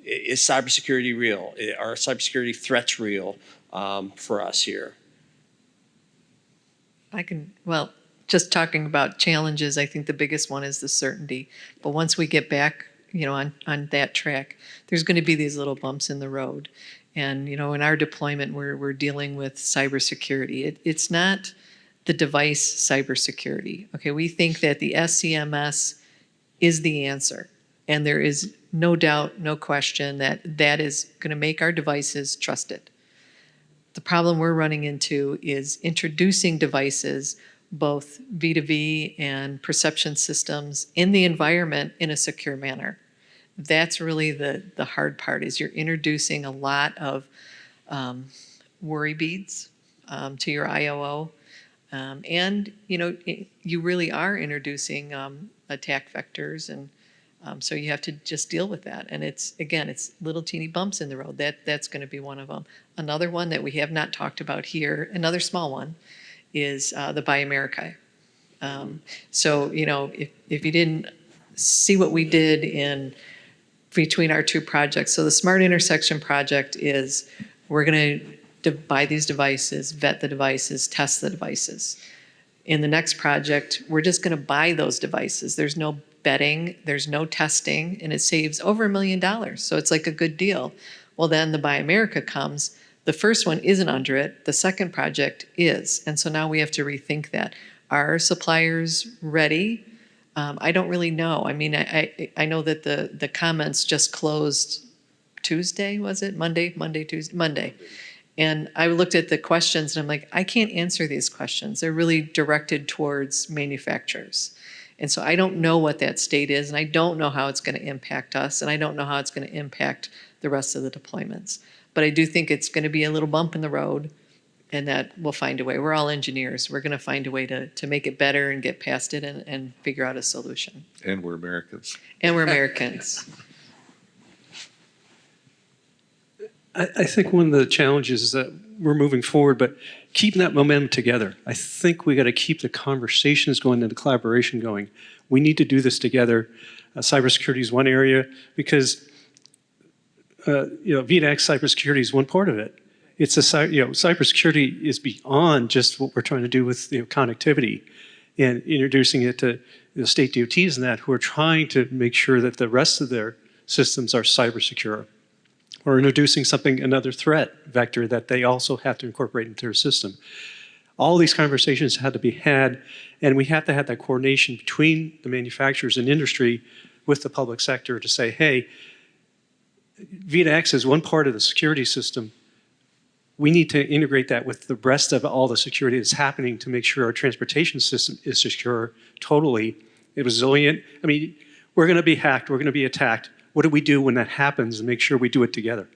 Is cybersecurity real? Are cybersecurity threats real for us here? Well, just talking about challenges, I think the biggest one is the certainty. But once we get back, on that track, there's going to be these little bumps in the road. And, in our deployment, we're dealing with cybersecurity. It's not the device cybersecurity. Okay, we think that the SCMS is the answer. And there is no doubt, no question that that is going to make our devices trusted. The problem we're running into is introducing devices, both V2V and perception systems, in the environment in a secure manner. That's really the hard part, is you're introducing a lot of worry beads to your IOO. And, you really are introducing attack vectors, and so you have to just deal with that. And it's little teeny bumps in the road. That's going to be one of them. Another one that we have not talked about here, another small one, is the Buy America. So, if you didn't see what we did in between our two projects, so the Smart Intersection project is we're going to buy these devices, vet the devices, test the devices. In the next project, we're just going to buy those devices. There's no betting, there's no testing, and it saves over $1 million. So it's like a good deal. Well, then the Buy America comes. The first one isn't under it. The second project is. And so now we have to rethink that. Are suppliers ready? I don't really know. I mean, I know that the comments just closed Tuesday, was it? Monday. And I looked at the questions and I'm like, I can't answer these questions. They're really directed towards manufacturers. And so I don't know what that state is, and I don't know how it's going to impact us, and I don't know how it's going to impact the rest of the deployments. But I do think it's going to be a little bump in the road, and that we'll find a way. We're all engineers. We're going to find a way to make it better and get past it and figure out a solution. And we're Americans. And we're Americans. I think one of the challenges is that we're moving forward, but keeping that momentum together. I think we got to keep the conversations going and the collaboration going. We need to do this together. Cybersecurity is one area because VDAX cybersecurity is one part of it. It's cybersecurity is beyond just what we're trying to do with connectivity and introducing it to the state DOTs and that who are trying to make sure that the rest of their systems are cyber secure. Or introducing another threat vector that they also have to incorporate into their system. All these conversations had to be had, and we have to have that coordination between the manufacturers and industry with the public sector to say, hey, V2X is one part of the security system. We need to integrate that with the rest of all the security that's happening to make sure our transportation system is secure, totally resilient. I mean, we're going to be hacked, we're going to be attacked. What do we do when that happens and make sure we do it together?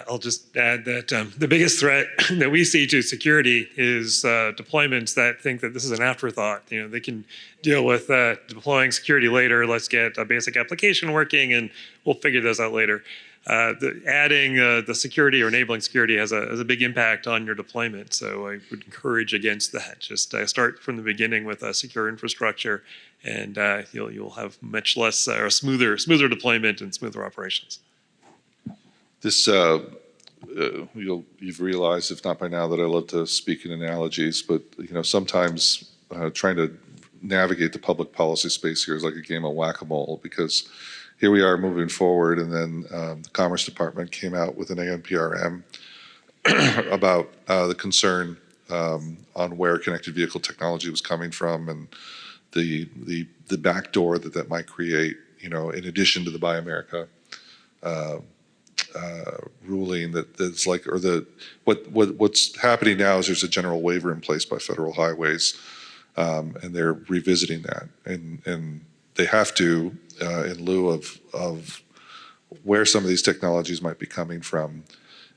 I'll just add that the biggest threat that we see to security is deployments that think that this is an afterthought. They can deal with deploying security later. Let's get a basic application working and we'll figure those out later. Adding the security or enabling security has a big impact on your deployment. So I would encourage against that. Just start from the beginning with a secure infrastructure, and you'll have much less or smoother deployment and smoother operations. This you've realized, if not by now, that I love to speak in analogies, but sometimes trying to navigate the public policy space here is like a game of whack-a-mole, because here we are moving forward, and then the Commerce Department came out with an ANPRM about the concern on where connected vehicle technology was coming from, and the backdoor that might create, in addition to the Buy America ruling that's like, or what's happening now is there's a general waiver in place by Federal Highways, and they're revisiting that, and they have to, in lieu of where some of these technologies might be coming from,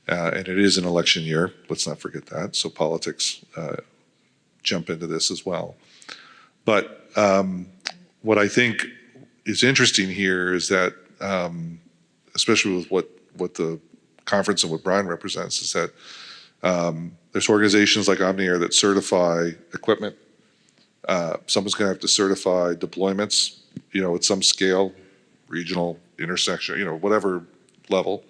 and it is an election year, let's not forget that, so politics jump into this as well. But what I think is interesting here is that, especially with what the conference and what Brian represents, is that there's organizations like OmniAir that certify equipment. Someone's going to have to certify deployments, at some scale, regional, intersection, whatever level.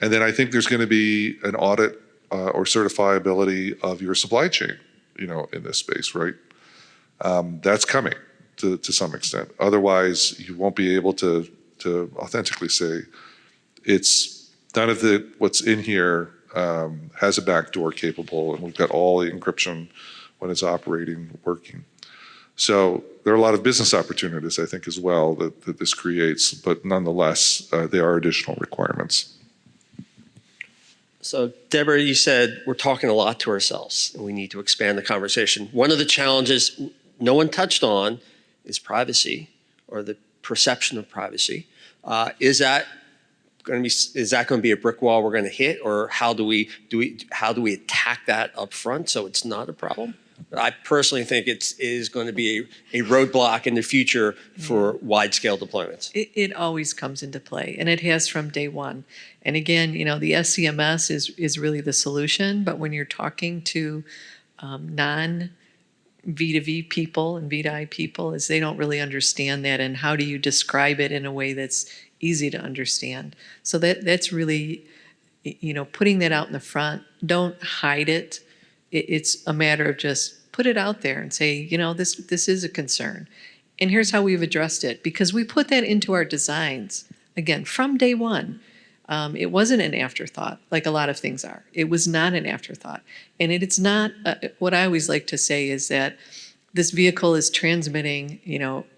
And then I think there's going to be an audit or certifiability of your supply chain, in this space, right? That's coming to some extent. Otherwise, you won't be able to authentically say it's none of what's in here has a backdoor capable, and we've got all the encryption when it's operating, working. So there are a lot of business opportunities, I think, as well that this creates, but nonetheless, there are additional requirements. So, Debra, you said we're talking a lot to ourselves and we need to expand the conversation. One of the challenges no one touched on is privacy, or the perception of privacy. Is that going to be a brick wall we're going to hit, or how do we attack that up front so it's not a problem? I personally think it is going to be a roadblock in the future for wide-scale deployments. It always comes into play, and it has from day one. And again, the SCMS is really the solution, but when you're talking to non-V2V people and V2I people, is they don't really understand that, and how do you describe it in a way that's easy to understand? So that's really, putting that out in the front. Don't hide it. It's a matter of just put it out there and say, this is a concern. And here's how we've addressed it, because we put that into our designs, again, from day one. It wasn't an afterthought like a lot of things are. It was not an afterthought. And it's not, what I always like to say is that this vehicle is transmitting,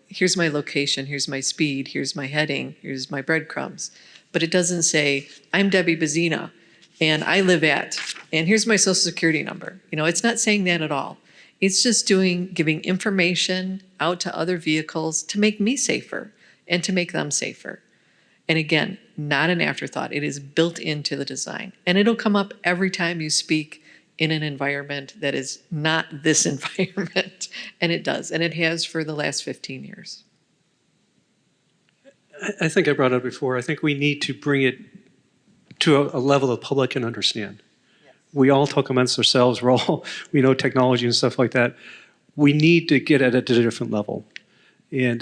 here's my location, here's my speed, here's my heading, here's my breadcrumbs. But it doesn't say, I'm Debbie Bezzina, and I live at, and here's my social security number. It's not saying that at all. It's just giving information out to other vehicles to make me safer and to make them safer. And again, not an afterthought. It is built into the design. And it'll come up every time you speak in an environment that is not this environment. And it does. And it has for the last 15 years. I think I brought it up before. I think we need to bring it to a level the public can understand. Yes. We all talk amongst ourselves. We know technology and stuff like that. We need to get at it at a different level. And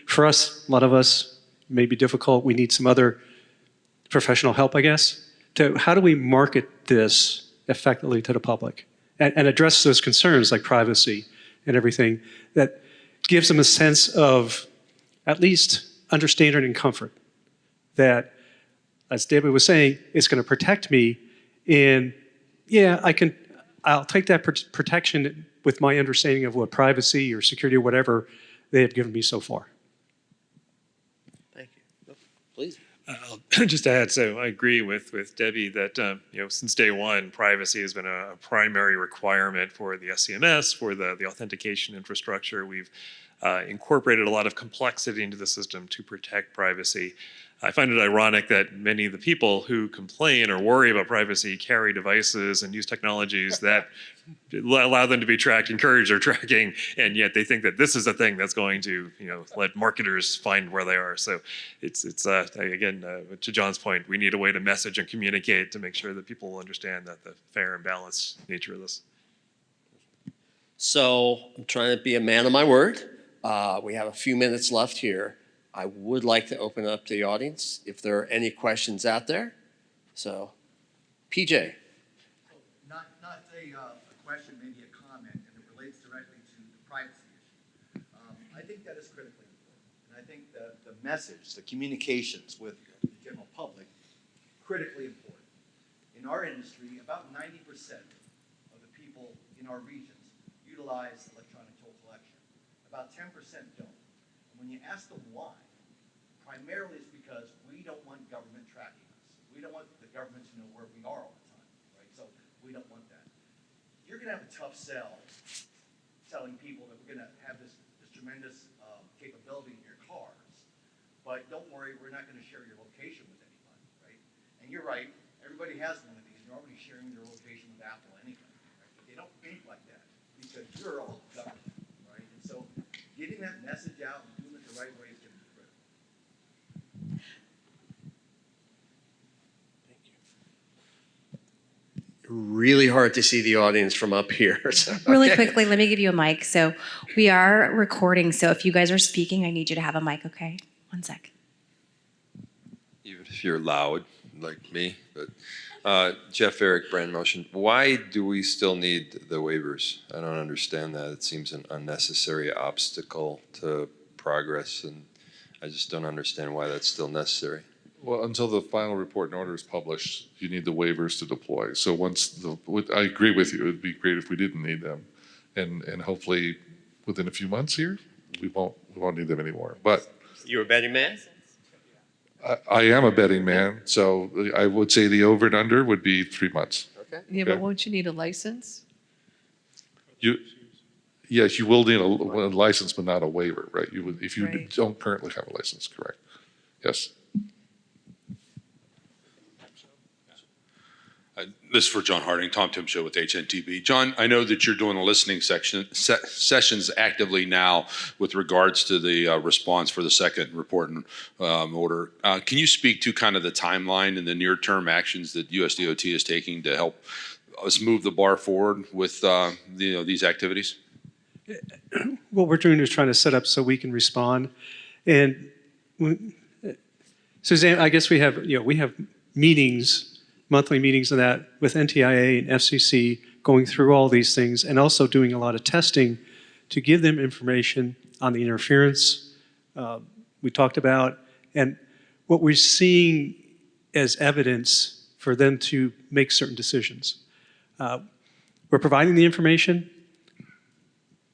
for us, a lot of us, may be difficult. We need some other professional help, I guess, to how do we market this effectively to the public and address those concerns like privacy and everything that gives them a sense of at least understanding and comfort that, as David was saying, it's going to protect me. And yeah, I'll take that protection with my understanding of what privacy or security or whatever they have given me so far. Please. I'll just add, so I agree with Debbie that since day one, privacy has been a primary requirement for the SCMS, for the authentication infrastructure. We've incorporated a lot of complexity into the system to protect privacy. I find it ironic that many of the people who complain or worry about privacy carry devices and use technologies that allow them to be tracked, encourage their tracking, and yet they think that this is a thing that's going to, let marketers find where they are. So it's again, to John's point, we need a way to message and communicate to make sure that people understand that the fair and balanced nature of this. So I'm trying to be a man of my word. We have a few minutes left here. I would like to open up to the audience if there are any questions out there. So, PJ. Not a question, maybe a comment, and it relates directly to the privacy issue. I think that is critically important. And I think the message, the communications with the general public, critically important. In our industry, about 90% of the people in our regions utilize electronic toll collection. About 10% don't. When you ask them why, primarily it's because we don't want government tracking us. We don't want the government to know where we are all the time, right? So we don't want that. You're going to have a tough sell telling people that we're going to have this tremendous capability in your cars, but don't worry, we're not going to share your location with anybody, right? And you're right, everybody has one of these. You're already sharing their location with Apple anyway, right? But they don't think like that because you're all government, right? And so getting that message out and doing it the right way is going to be critical. Thank you. Really hard to see the audience from up here. So, Really quickly, let me give you a mic. So we are recording, so if you guys are speaking, I need you to have a mic, okay? 1 sec. Even if you're loud, like me, but Jeff Eric, Brand Motion, why do we still need the waivers? I don't understand that. It seems an unnecessary obstacle to progress, and I just don't understand why that's still necessary. Well, until the final report and order is published, you need the waivers to deploy. So I agree with you, it'd be great if we didn't need them. and hopefully within a few months here, we won't need them anymore. But You're a betting man? I am a betting man, so I would say the over and under would be 3 months. Okay. Yeah, but won't you need a license? Yes, you will need a license, but not a waiver, right? You would, if you Right. don't currently have a license, correct? Yes. This is for John Harding, Tom Timshow with HNTB. John, I know that you're doing the listening sessions actively now with regards to the response for the second report and order. Can you speak to kind of the timeline and the near-term actions that USDOT is taking to help us move the bar forward with these activities? What we're doing is trying to set up so we can respond. And Suzanne, I guess we have meetings, monthly meetings of that with NTIA and FCC, going through all these things and also doing a lot of testing to give them information on the interference we talked about and what we're seeing as evidence for them to make certain decisions. We're providing the information.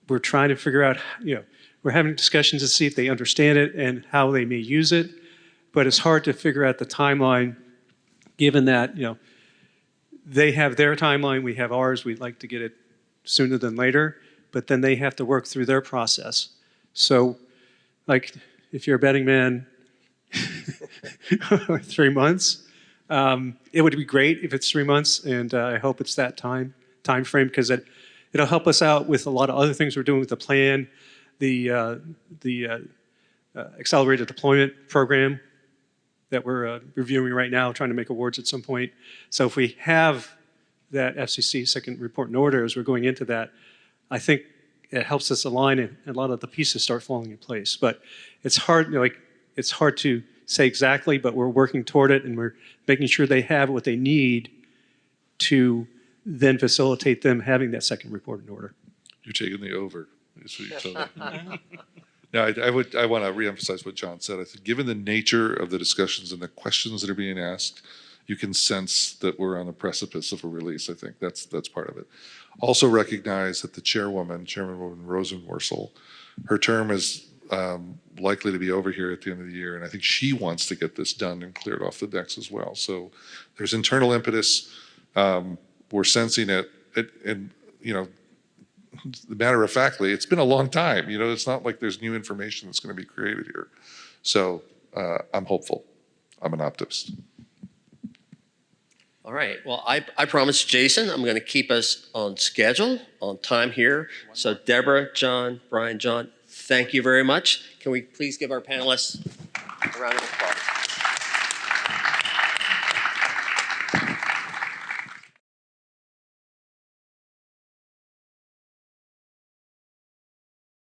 We're trying to figure out, we're having discussions to see if they understand it and how they may use it, but it's hard to figure out the timeline given that, they have their timeline, we have ours, we'd like to get it sooner than later, but then they have to work through their process. So, like, if you're a betting man, 3 months, it would be great if it's 3 months, and I hope it's that time frame, because it'll help us out with a lot of other things we're doing with the plan, the accelerated deployment program that we're reviewing right now, trying to make awards at some point. So if we have that FCC second report and order as we're going into that, I think it helps us align and a lot of the pieces start falling in place. But it's hard, it's hard to say exactly, but we're working toward it and we're making sure they have what they need to then facilitate them having that second report and order. You're taking the over. Now, I want to reemphasize what John said. I think given the nature of the discussions and the questions that are being asked, you can sense that we're on the precipice of a release. I think that's part of it. Also recognize that the Chairwoman Rosenworcel, her term is likely to be over here at the end of the year, and I think she wants to get this done and cleared off the decks as well. So there's internal impetus. We're sensing it, and matter of factly, it's been a long time. It's not like there's new information that's going to be created here. So I'm hopeful. I'm an optimist. All right. Well, I promised Jason I'm going to keep us on schedule, on time here. So Debra, John, Brian, John, thank you very much. Can we please give our panelists a round of applause?